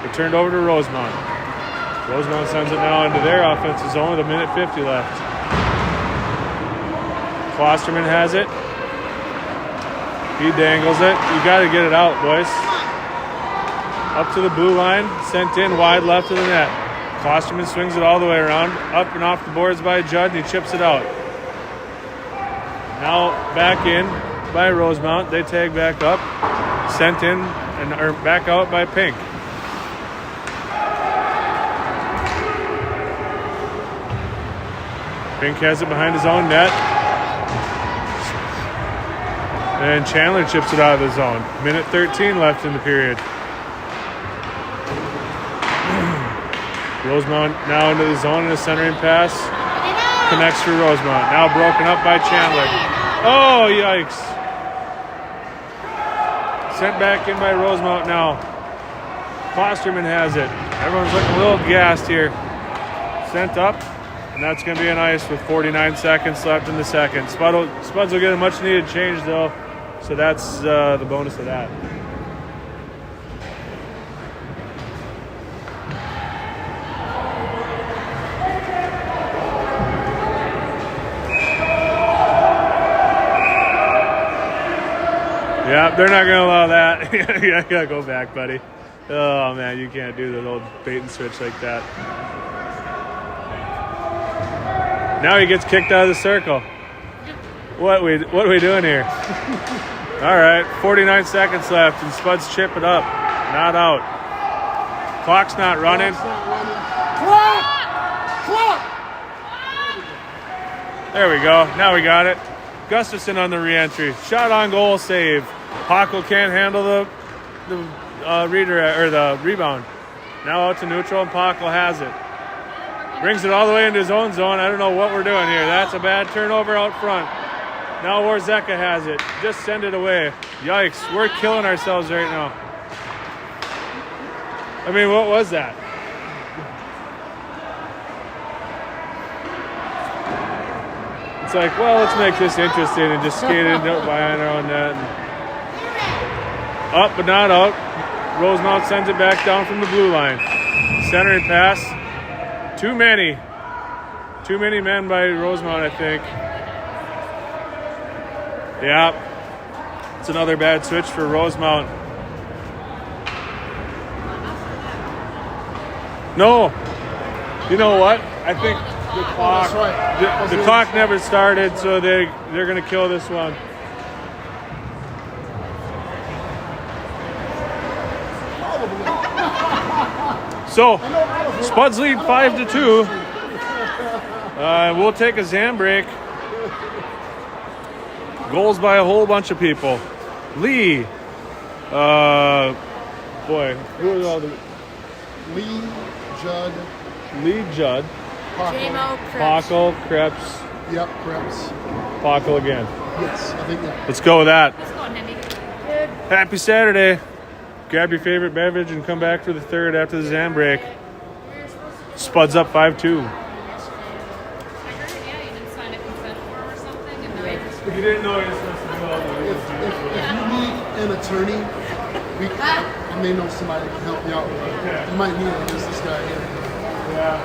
It turned over to Rosemont. Rosemont sends it now into their offensive zone with 1:50 left. Klosterman has it. He dangles it. You got to get it out, boys. Up to the blue line. Sent in wide left of the net. Klosterman swings it all the way around. Up and off the boards by Judd, and he chips it out. Now back in by Rosemont. They tag back up. Sent in and back out by Pink. Pink has it behind his own net. And Chandler chips it out of the zone. 1:13 left in the period. Rosemont now into the zone in a centering pass. Connects for Rosemont. Now broken up by Chandler. Oh, yikes. Sent back in by Rosemont now. Klosterman has it. Everyone's looking a little gassed here. Sent up. And that's going to be an ice with 49 seconds left in the second. Spuds will get a much needed change though. So that's the bonus of that. Yeah, they're not going to allow that. You got to go back, buddy. Oh, man, you can't do the old bait and switch like that. Now he gets kicked out of the circle. What are we doing here? All right, 49 seconds left, and Spuds chip it up. Not out. Clock's not running. Clock! There we go. Now we got it. Gustafson on the re-entry. Shot on goal save. Pockle can't handle the rebound. Now out to neutral, and Pockle has it. Brings it all the way into his own zone. I don't know what we're doing here. That's a bad turnover out front. Now Warzeka has it. Just send it away. Yikes. We're killing ourselves right now. I mean, what was that? It's like, well, let's make this interesting and just skate in behind our own net. Up but not out. Rosemont sends it back down from the blue line. Centering pass. Too many men by Rosemont, I think. Yeah. It's another bad switch for Rosemount. No. You know what? I think the clock, that's right. the clock never started, so they're going to kill this one. So, Spuds lead 5-2. We'll take a Zam break. Goals by a whole bunch of people. Lee. Boy, who are all the... Lee, Judd, Lee, Judd, JMO, Pockle, Krebs, yep, Krebs. Pockle again. Yes, I think that. Let's go with that. Let's go, Nindy. Happy Saturday. Grab your favorite beverage and come back for the third after the Zam break. Spuds up 5-2. I heard, yeah, you didn't sign a consent form or something, and now you just... If you didn't know, you're supposed to do all If you need an attorney, I may know somebody that can help you out with it. You might need it against this guy here. Yeah.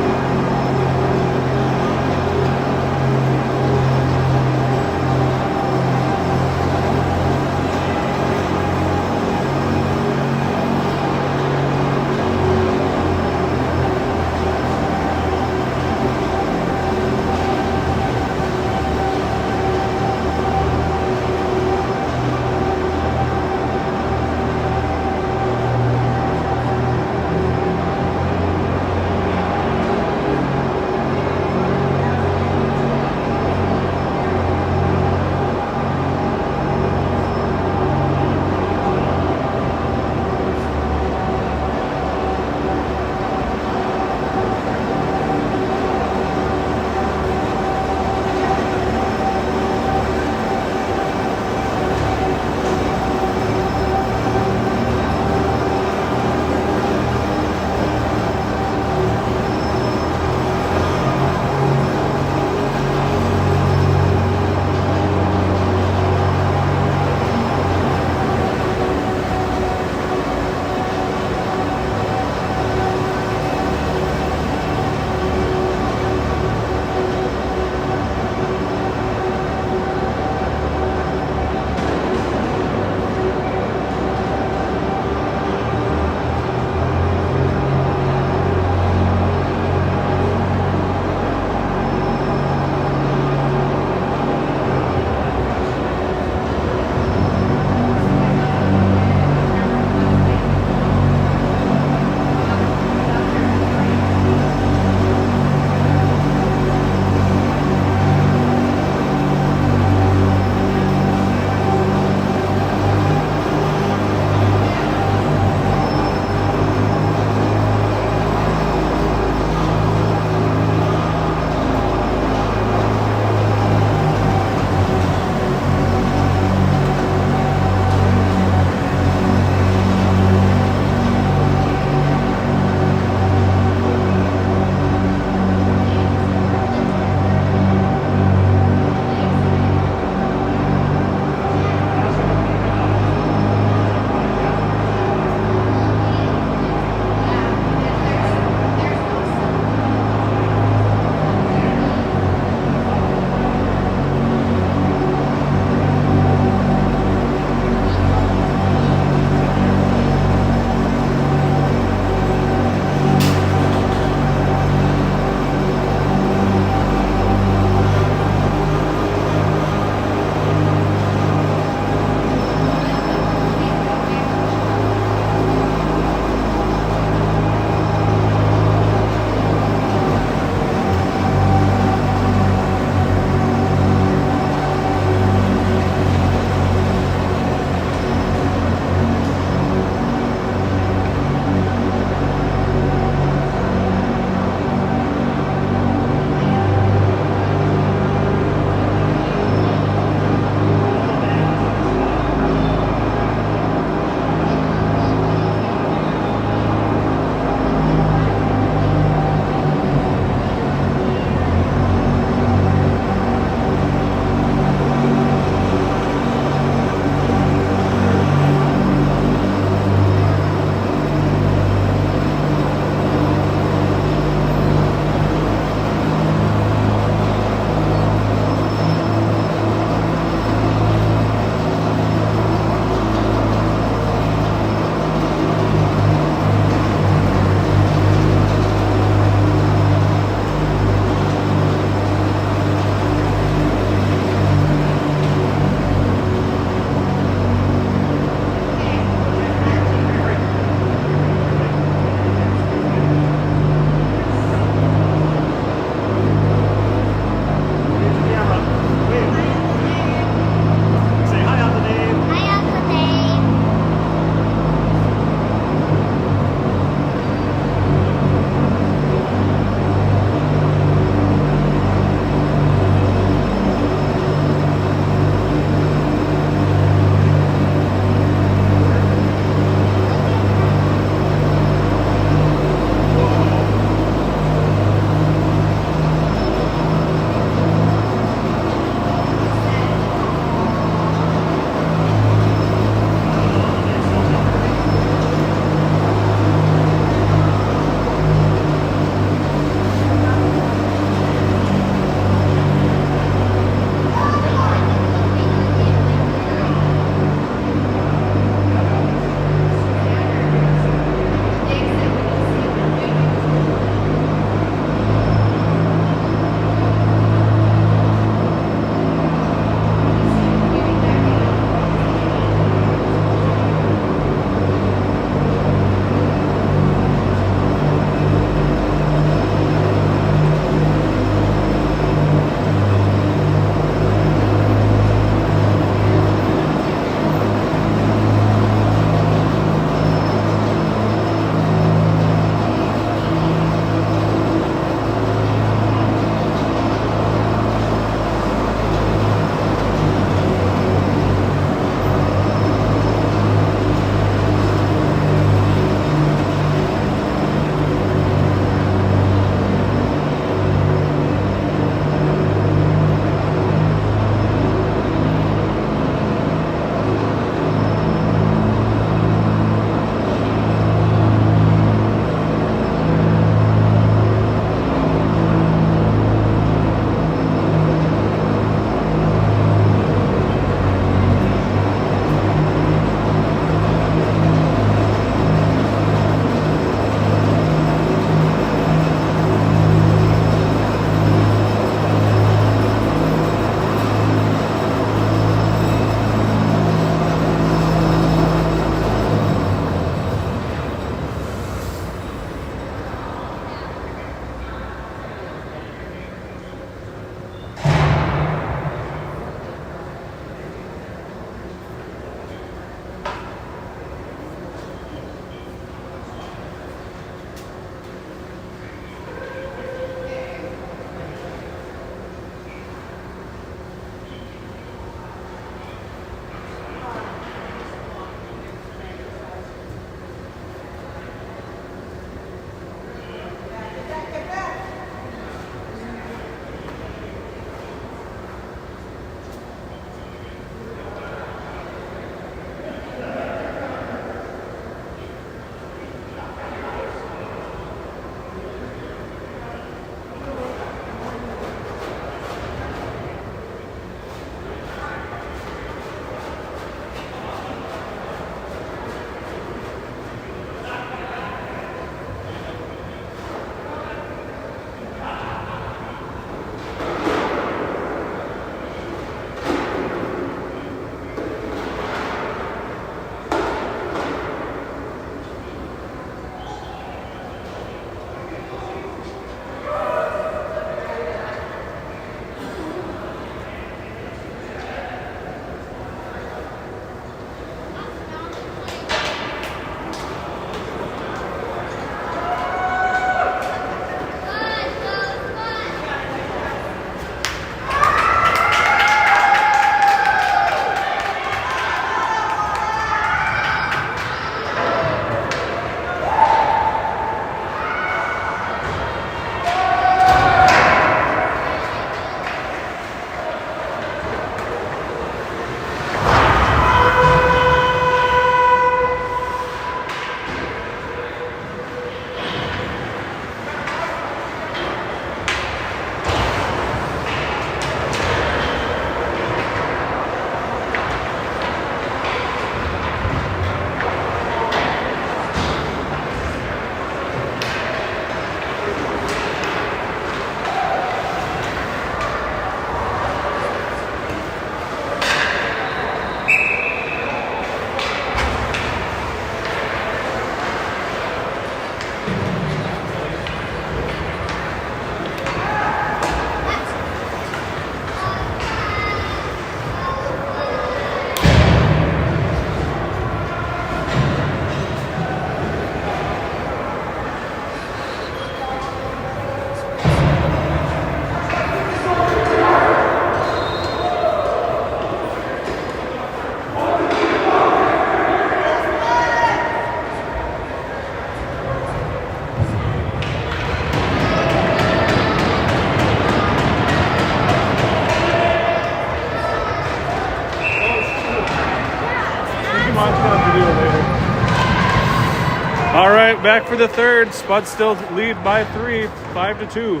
back for the third. Spuds still lead by 3, 5-2.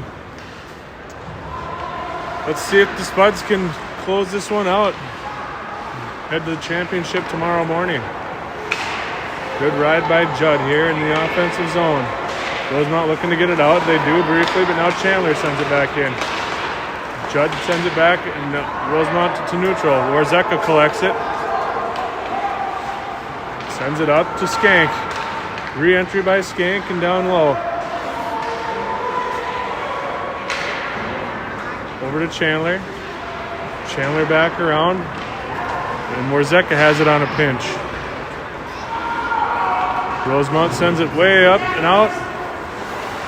Let's see if the Spuds can close this one out. Head to the championship tomorrow morning. Good ride by Judd here in the offensive zone. Rosemont looking to get it out. They do briefly, but now Chandler sends it back in. Judd sends it back, and Rosemont to neutral. Warzeka collects it. Sends it up to Skank. Re-entry by Skank and down low. Over to Chandler. Chandler back around. And Warzeka has it on a pinch. Rosemont sends it way up and out.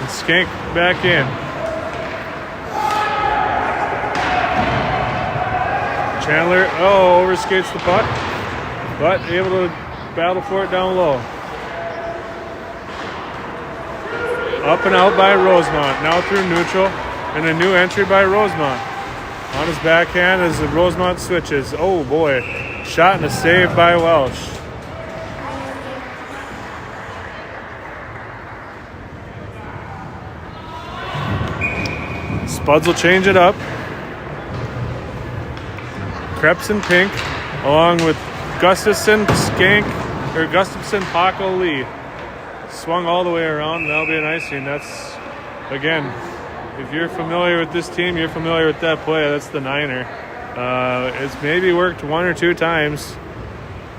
And Skank back in. Chandler, overskates the puck. But able to battle for it down low. Up and out by Rosemont. Now through neutral. And a new entry by Rosemont. On his backhand as the Rosemont switches. Oh boy. Shot and a save by Welsh. Spuds will change it up. Krebs and Pink, along with Gustafson, Paco, Lee. Swung all the way around, and that'll be an icing. That's, again, if you're familiar with this team, you're familiar with that play. That's the Niner. It's maybe worked 1 or 2 times,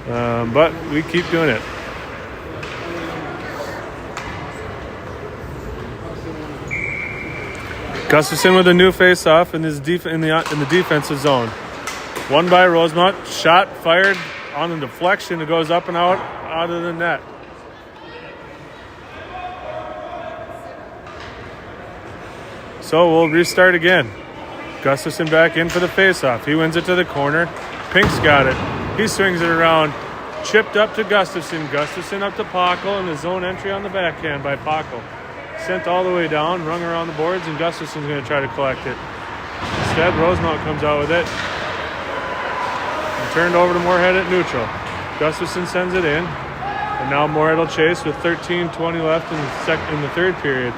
but we keep doing it. Gustafson with a new face-off in the defensive zone. One by Rosemont, shot fired on the deflection. It goes up and out of the net. So we'll restart again. Gustafson back in for the face-off. He wins it to the corner. Pink's got it. He swings it around. Chipped up to Gustafson. Gustafson up to Paco, and the zone entry on the backhand by Paco. Sent all the way down, rung around the boards, and Gustafson's going to try to collect it. Instead, Rosemont comes out with it. And turned over to Moorhead at neutral. Gustafson sends it in. And now Moorhead will chase with 13:20 left in the third period.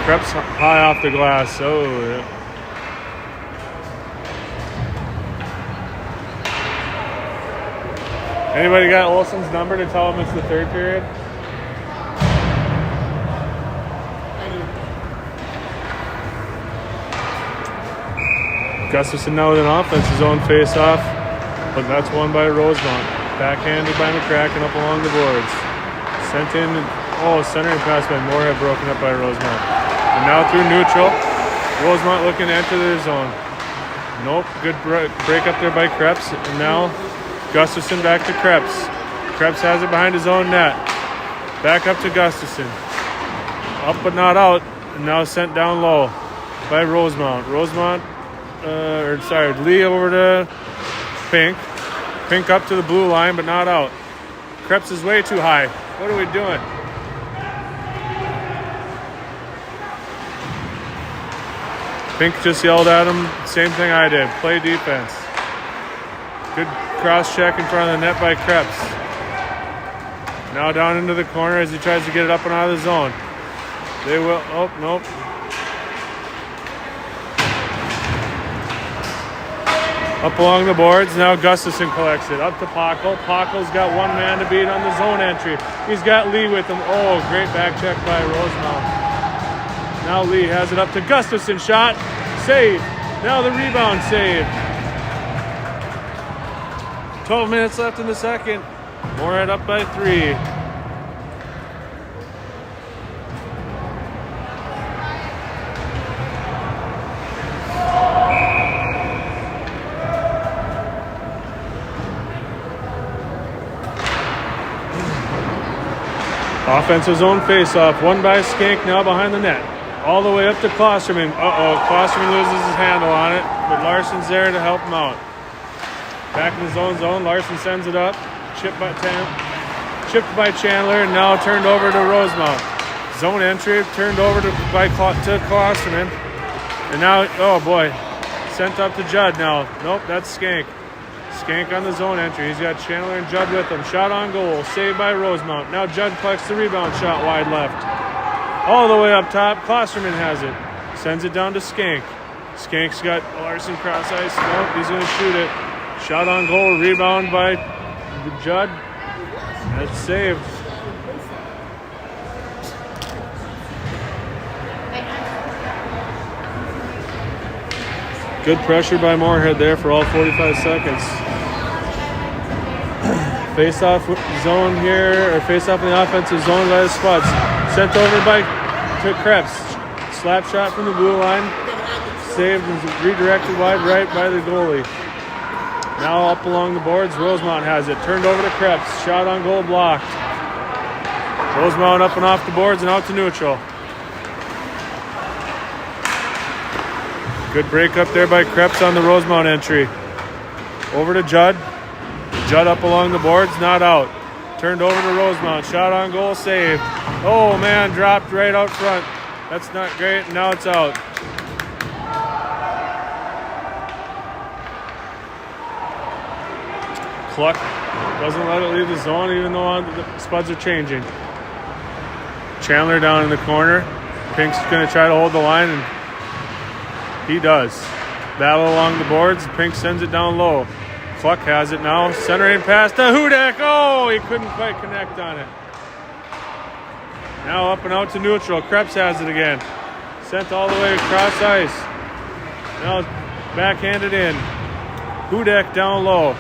Krebs high off the glass. Anybody got Olsen's number to tell him it's the third period? Gustafson now with an offense, his own face-off, but that's won by Rosemont. Backhanded by McCracken up along the boards. Sent in, centering pass by Moorhead, broken up by Rosemont. And now through neutral, Rosemont looking to enter their zone. Nope, good break up there by Krebs, and now Gustafson back to Krebs. Krebs has it behind his own net. Back up to Gustafson. Up but not out, and now sent down low by Rosemont. Lee over to Pink. Pink up to the blue line, but not out. Krebs is way too high. What are we doing? Pink just yelled at him. Same thing I did. Play defense. Good cross check in front of the net by Krebs. Now down into the corner as he tries to get it up and out of the zone. They will. Oh, nope. Up along the boards. Now Gustafson collects it. Up to Paco. Paco's got one man to beat on the zone entry. He's got Lee with him. Oh, great back check by Rosemont. Now Lee has it up to Gustafson. Shot. Save. Now the rebound save. 12 minutes left in the second. Moorhead up by 3. Offensive zone face-off. One by Skank, now behind the net. All the way up to Klosterman. Klosterman loses his handle on it, but Larson's there to help him out. Back in his own zone, Larson sends it up. Chipped by Chandler, and now turned over to Rosemont. Zone entry, turned over to Klosterman. And now, sent up to Judd now. Nope, that's Skank. Skank on the zone entry. He's got Chandler and Judd with him. Shot on goal. Saved by Rosemount. Now Judd collects the rebound. Shot wide left. All the way up top. Klosterman has it. Sends it down to Skank. Skank's got Larson cross ice. Nope, he's going to shoot it. Shot on goal. Rebound by Judd. That's saved. Good pressure by Moorhead there for all 45 seconds. Face-off zone here, or face-off in the offensive zone by the Spuds. Sent over to Krebs. Slap shot from the blue line. Saved and redirected wide right by the goalie. Now up along the boards, Rosemount has it. Turned over to Krebs. Shot on goal blocked. Rosemount up and off the boards and out to neutral. Good break up there by Krebs on the Rosemount entry. Over to Judd. Judd up along the boards, not out. Turned over to Rosemount. Shot on goal, saved. Oh man, dropped right out front. That's not great, now it's out. Cluck doesn't let it leave the zone even though the Spuds are changing. Chandler down in the corner. Pink's going to try to hold the line, and he does. Battle along the boards. Pink sends it down low. Cluck has it now. Centering pass to Hudak. Oh, he couldn't quite connect on it. Now up and out to neutral. Krebs has it again. Sent all the way across ice. Now backhanded in. Hudak down low.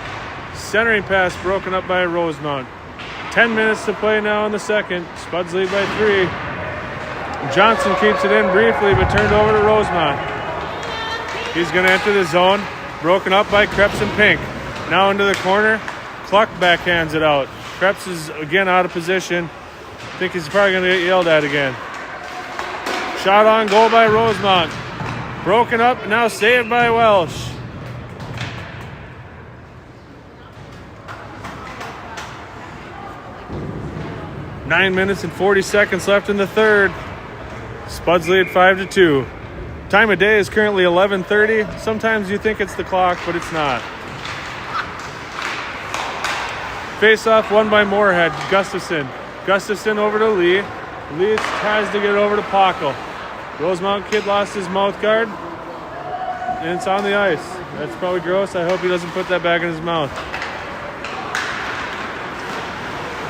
Centering pass broken up by Rosemount. 10 minutes to play now in the second. Spuds lead by 3. Johnson keeps it in briefly, but turned over to Rosemount. He's going to enter the zone. Broken up by Krebs and Pink. Now into the corner. Cluck backhands it out. Krebs is again out of position. I think he's probably going to get yelled at again. Shot on goal by Rosemount. Broken up, now saved by Welsh. Nine minutes and 40 seconds left in the third. Spuds lead 5-2. Time of day is currently 11:30. Sometimes you think it's the clock, but it's not. Face-off won by Moorhead. Gustafson over to Lee. Lee tries to get over to Pockle. Rosemount kid lost his mouth guard, and it's on the ice. That's probably gross. I hope he doesn't put that back in his mouth.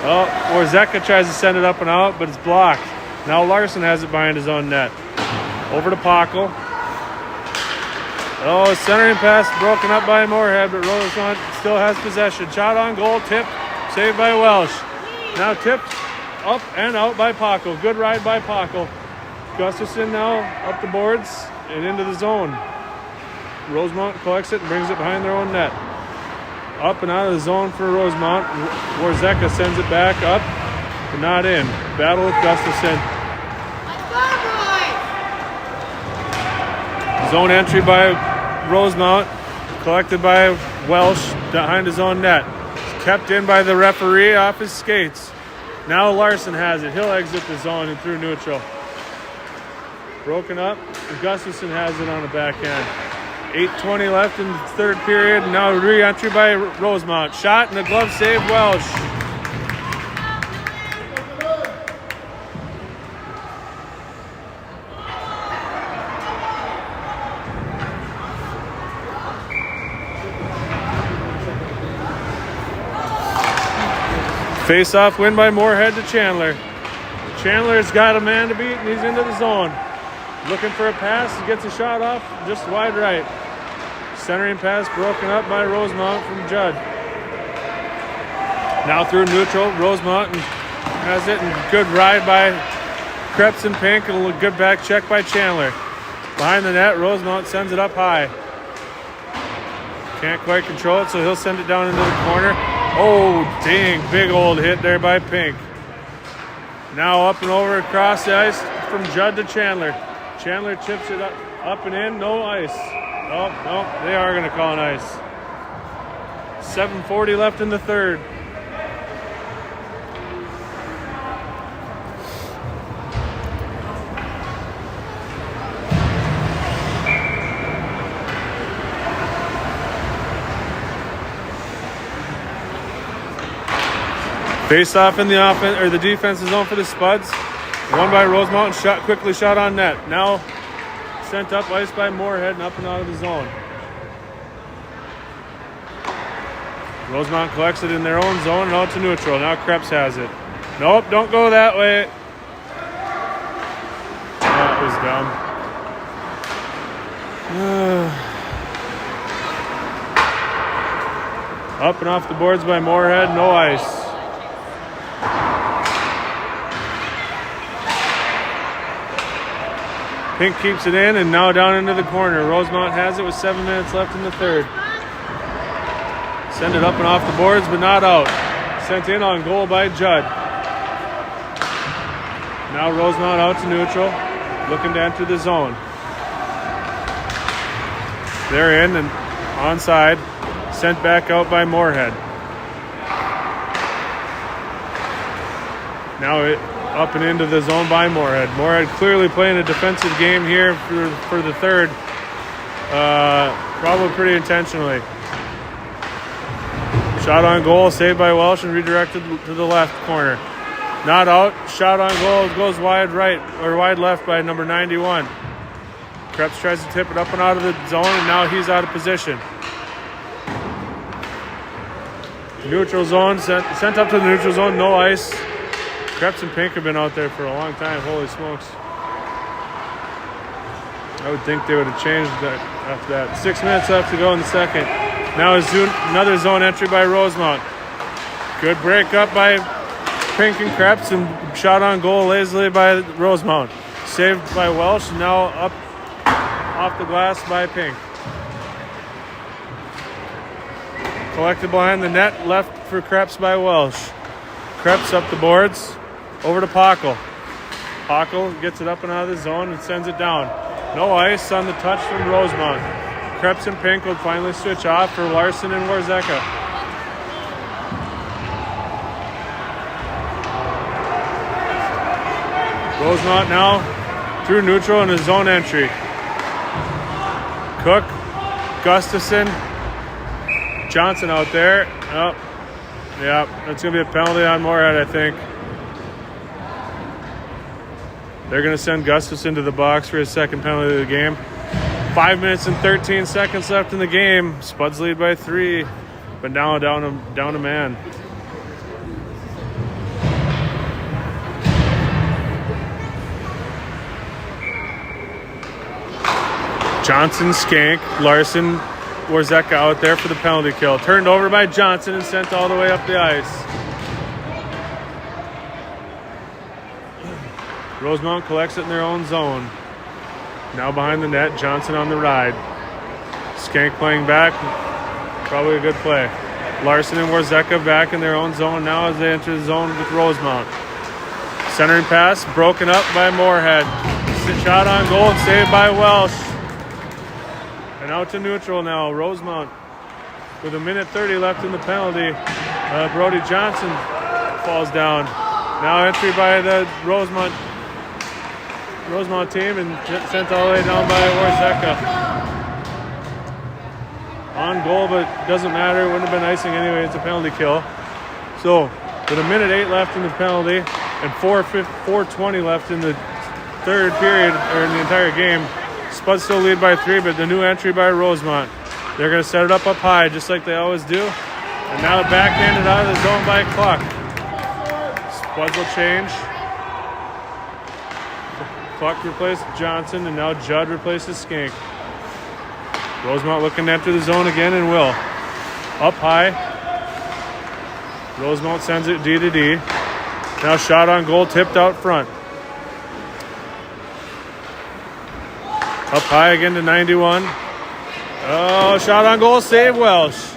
Oh, Warzeka tries to send it up and out, but it's blocked. Now Larson has it behind his own net. Over to Pockle. Oh, centering pass broken up by Moorhead, but Rosemount still has possession. Shot on goal, tip, saved by Welsh. Now tipped up and out by Pockle. Good ride by Pockle. Gustafson now up the boards and into the zone. Rosemount collects it and brings it behind their own net. Up and out of the zone for Rosemount. Warzeka sends it back up, but not in. Battle with Gustafson. Zone entry by Rosemount, collected by Welsh behind his own net. Kept in by the referee off his skates. Now Larson has it. He'll exit the zone and through neutral. Broken up. Gustafson has it on the backhand. 8:20 left in the third period. Now re-entry by Rosemount. Shot and the glove save Welsh. Face-off win by Moorhead to Chandler. Chandler's got a man to beat and he's into the zone. Looking for a pass, he gets a shot off just wide right. Centering pass broken up by Rosemount from Judd. Now through neutral, Rosemount has it, and good ride by Krebs and Pink, and a good back check by Chandler. Behind the net, Rosemount sends it up high. Can't quite control it, so he'll send it down into the corner. Oh, dang, big old hit there by Pink. Now up and over across the ice from Judd to Chandler. Chandler chips it up and in, no ice. Oh, no, they are going to call an ice. 7:40 left in the third. Face off in the offense or the defensive zone for the Spuds. One by Rosemount, quickly shot on net. Now sent up ice by Moorhead and up and out of the zone. Rosemount collects it in their own zone and out to neutral. Now Krebs has it. Nope, don't go that way. That was dumb. Up and off the boards by Moorhead, no ice. Pink keeps it in and now down into the corner. Rosemount has it with 7 minutes left in the third. Send it up and off the boards, but not out. Sent in on goal by Judd. Now Rosemount out to neutral, looking to enter the zone. They're in and onside. Sent back out by Moorhead. Now it up and into the zone by Moorhead. Moorhead clearly playing a defensive game here for the third. Probably pretty intentionally. Shot on goal, saved by Welsh and redirected to the left corner. Not out. Shot on goal, goes wide right or wide left by number 91. Krebs tries to tip it up and out of the zone, and now he's out of position. Neutral zone, sent up to the neutral zone, no ice. Krebs and Pink have been out there for a long time. Holy smokes. I would think they would have changed that after that. 6 minutes left to go in the second. Now another zone entry by Rosemount. Good break up by Pink and Krebs and shot on goal lazily by Rosemount. Saved by Welsh, now up off the glass by Pink. Collected behind the net, left for Krebs by Welsh. Krebs up the boards, over to Pockle. Pockle gets it up and out of the zone and sends it down. No ice on the touch from Rosemount. Krebs and Pink will finally switch off for Larson and Warzeka. Rosemount now through neutral in his zone entry. Cook, Gustafson, Johnson out there. Oh, yeah, that's going to be a penalty on Moorhead, I think. They're going to send Gustafson to the box for his second penalty of the game. 5 minutes and 13 seconds left in the game. Spuds lead by 3, but now down a man. Johnson, Skank, Larson, Warzeka out there for the penalty kill. Turned over by Johnson and sent all the way up the ice. Rosemount collects it in their own zone. Now behind the net, Johnson on the ride. Skank playing back. Probably a good play. Larson and Warzeka back in their own zone now as they enter the zone with Rosemount. Centering pass broken up by Moorhead. Shot on goal and saved by Welsh. And out to neutral now. Rosemount with 1:30 left in the penalty. Brody Johnson falls down. Now entry by the Rosemount team and sent all the way down by Warzeka. On goal, but doesn't matter. Wouldn't have been icing anyway. It's a penalty kill. So with 1:08 left in the penalty and 4:20 left in the third period or in the entire game, Spuds still lead by 3, but the new entry by Rosemount. They're going to set it up high just like they always do. And now backhanded out of the zone by Cluck. Spuds will change. Cluck replaced Johnson, and now Judd replaces Skank. Rosemount looking to enter the zone again and will. Up high. Rosemount sends it D to D. Now shot on goal, tipped out front. Up high again to 91. Oh, shot on goal, save Welsh.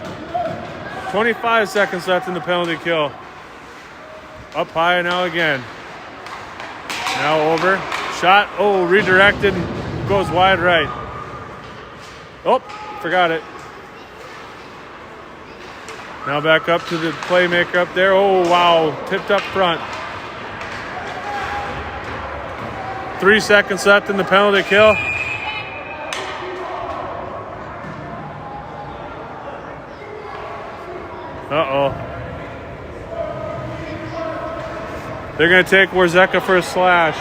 25 seconds left in the penalty kill. Up high now again. Now over. Shot, redirected, goes wide right. Oh, forgot it. Now back up to the playmaker up there. Oh, wow, tipped up front. 3 seconds left in the penalty kill. They're going to take Warzeka for a slash.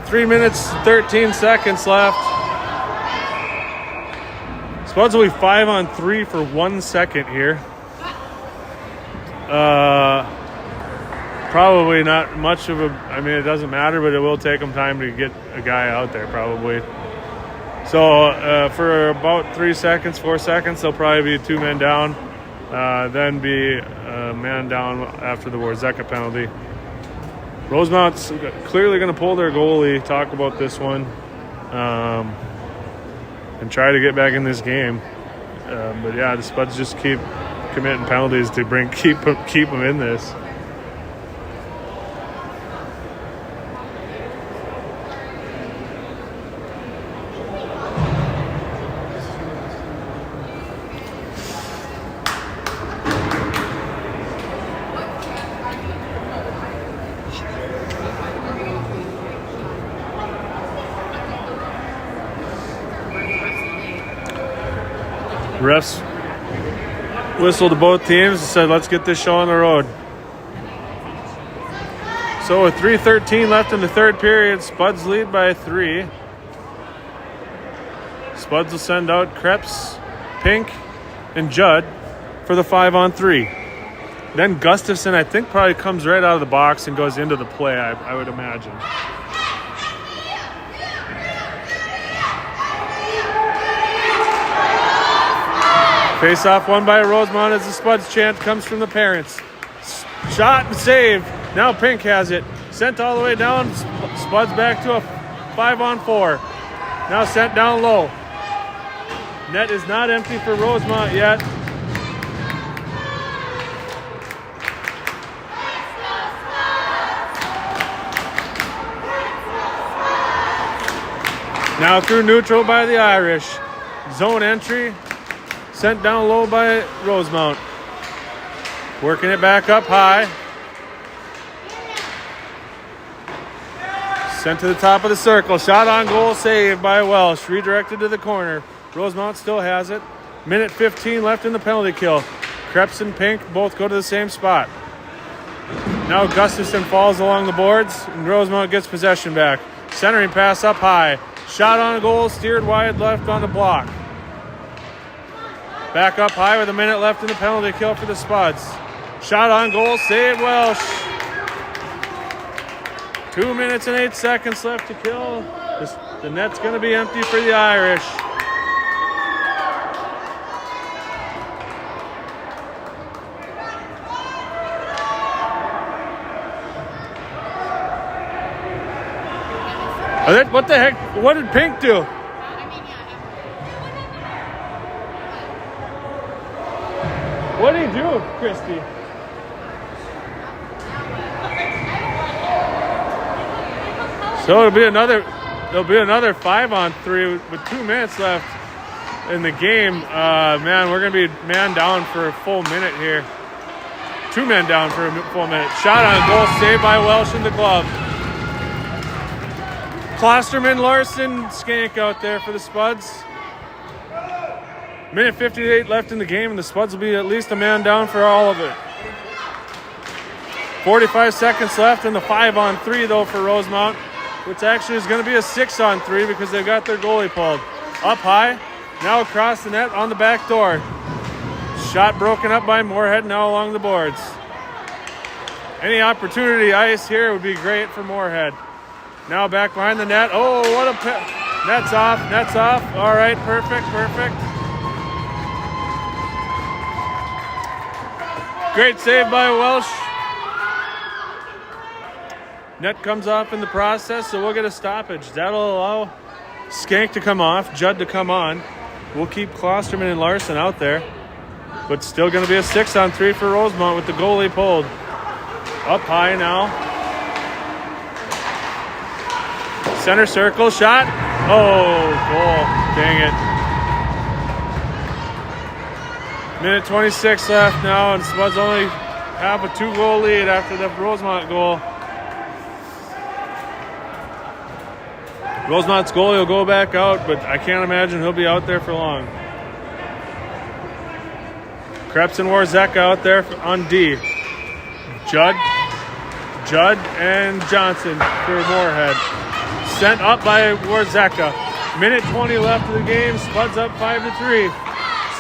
3 minutes, 13 seconds left. Spuds will be 5-on-3 for 1 second here. Probably not much of a, I mean, it doesn't matter, but it will take them time to get a guy out there probably. So for about 3 seconds, 4 seconds, they'll probably be 2 men down, then be a man down after the Warzeka penalty. Rosemount's clearly going to pull their goalie, talk about this one, and try to get back in this game. But yeah, the Spuds just keep committing penalties to keep them in this. Refs whistled to both teams and said, let's get this show on the road. So with 3:13 left in the third period, Spuds lead by 3. Spuds will send out Krebs, Pink, and Judd for the 5-on-3. Then Gustafson, I think, probably comes right out of the box and goes into the play, I would imagine. Face-off won by Rosemount as the Spuds chant comes from the parents. Shot and save. Now Pink has it. Sent all the way down. Spuds back to a 5-on-4. Now sent down low. Net is not empty for Rosemount yet. Now through neutral by the Irish. Zone entry. Sent down low by Rosemount. Working it back up high. Sent to the top of the circle. Shot on goal, saved by Welsh. Redirected to the corner. Rosemount still has it. Minute 15 left in the penalty kill. Krebs and Pink both go to the same spot. Now Gustafson falls along the boards, and Rosemount gets possession back. Centering pass up high. Shot on goal, steered wide left on the block. Back up high with a minute left in the penalty kill for the Spuds. Shot on goal, saved Welsh. 2 minutes and 8 seconds left to kill. The net's going to be empty for the Irish. What the heck? What did Pink do? What did he do, Christy? So there'll be another 5-on-3 with 2 minutes left in the game. Man, we're gonna be man down for a full minute here. 2 men down for a full minute. Shot on goal, saved by Welsh in the glove. Klosterman, Larson, Skank out there for the Spuds. Minute 58 left in the game, and the Spuds will be at least a man down for all of it. 45 seconds left in the 5-on-3, though, for Rosemount, which actually is going to be a 6-on-3 because they've got their goalie pulled. Up high, now across the net on the back door. Shot broken up by Moorhead, now along the boards. Any opportunity ice here would be great for Moorhead. Now back behind the net. Oh, what a... Net's off. All right, perfect. Great save by Welsh. Net comes off in the process, so we'll get a stoppage. That'll allow Skank to come off, Judd to come on. We'll keep Klosterman and Larson out there. But still going to be a 6-on-3 for Rosemount with the goalie pulled. Up high now. Center circle shot. Oh, goal. Dang it. Minute 26 left now, and Spuds only have a 2-goal lead after the Rosemount goal. Rosemont's goalie will go back out, but I can't imagine he'll be out there for long. Krebs and Warzeka out there on D. Judd and Johnson for Moorhead. Sent up by Warzeka. Minute 20 left of the game. Spuds up 5-3.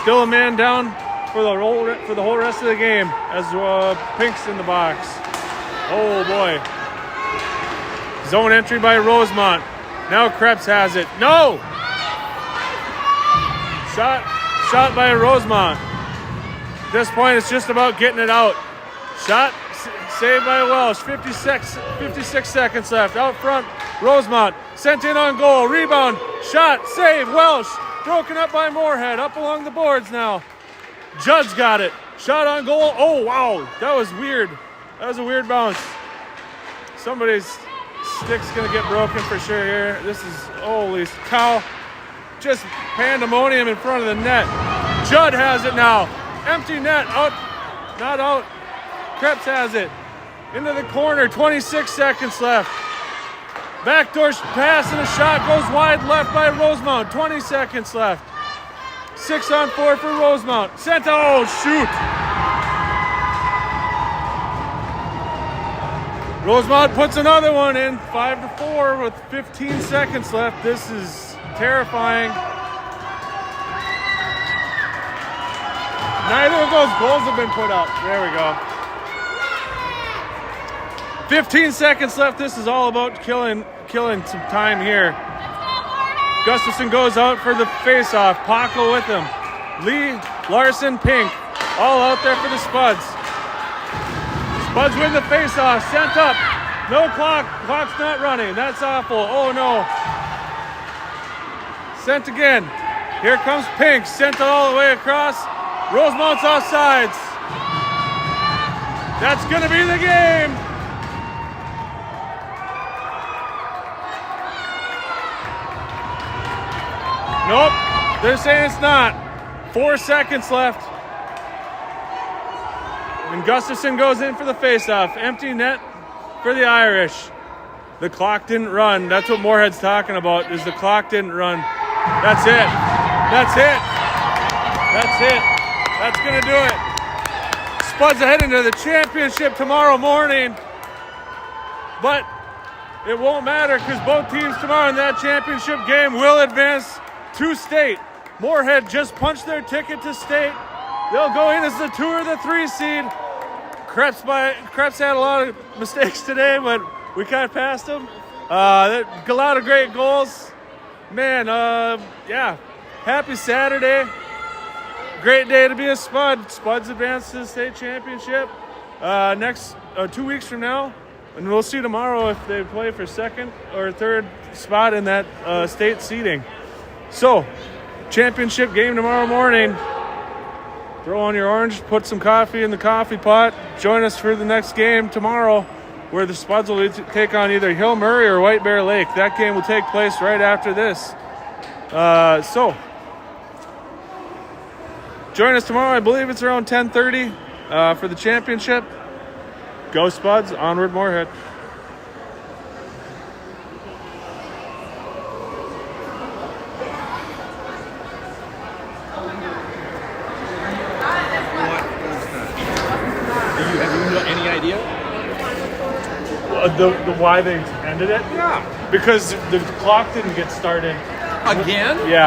Still a man down for the whole rest of the game as Pink's in the box. Oh boy. Zone entry by Rosemont. Now Krebs has it. No! Shot by Rosemont. At this point, it's just about getting it out. Shot saved by Welsh. 56 seconds left. Out front, Rosemont sent in on goal. Rebound. Shot. Save. Welsh. Broken up by Moorhead. Up along the boards now. Judd's got it. Shot on goal. Oh, wow. That was weird. That was a weird bounce. Somebody's stick's going to get broken for sure here. This is, holy cow. Just pandemonium in front of the net. Judd has it now. Empty net. Out. Not out. Krebs has it. Into the corner. 26 seconds left. Backdoor pass and a shot goes wide left by Rosemont. 20 seconds left. 6-on-4 for Rosemont. Sent. Oh, shoot. Rosemont puts another one in. 5-4 with 15 seconds left. This is terrifying. Neither of those goals have been put up. There we go. 15 seconds left. This is all about killing some time here. Gustafson goes out for the face-off. Paco with him. Lee, Larson, Pink, all out there for the Spuds. Spuds win the face-off. Sent up. No clock. Clock's not running. That's awful. Oh no. Sent again. Here comes Pink. Sent it all the way across. Rosemont's offsides. That's going to be the game. Nope. They're saying it's not. 4 seconds left. And Gustafson goes in for the faceoff. Empty net for the Irish. The clock didn't run. That's what Moorhead's talking about, is the clock didn't run. That's it. That's it. That's it. That's going to do it. Spuds ahead into the championship tomorrow morning. But it won't matter because both teams tomorrow in that championship game will advance to state. Moorhead just punched their ticket to state. They'll go in as the 2 or the 3 seed. Krebs had a lot of mistakes today, but we kind of passed them. A lot of great goals. Man, yeah. Happy Saturday. Great day to be a Spud. Spuds advance to the state championship next 2 weeks from now. And we'll see tomorrow if they play for second or third spot in that state seeding. So, championship game tomorrow morning. Throw on your orange, put some coffee in the coffee pot. Join us for the next game tomorrow where the Spuds will take on either Hill Murray or White Bear Lake. That game will take place right after this. So, join us tomorrow. I believe it's around 10:30 for the championship. Go Spuds, onward Moorhead. Any idea? The why they ended it? Yeah. Because the clock didn't get started. Again? Yeah.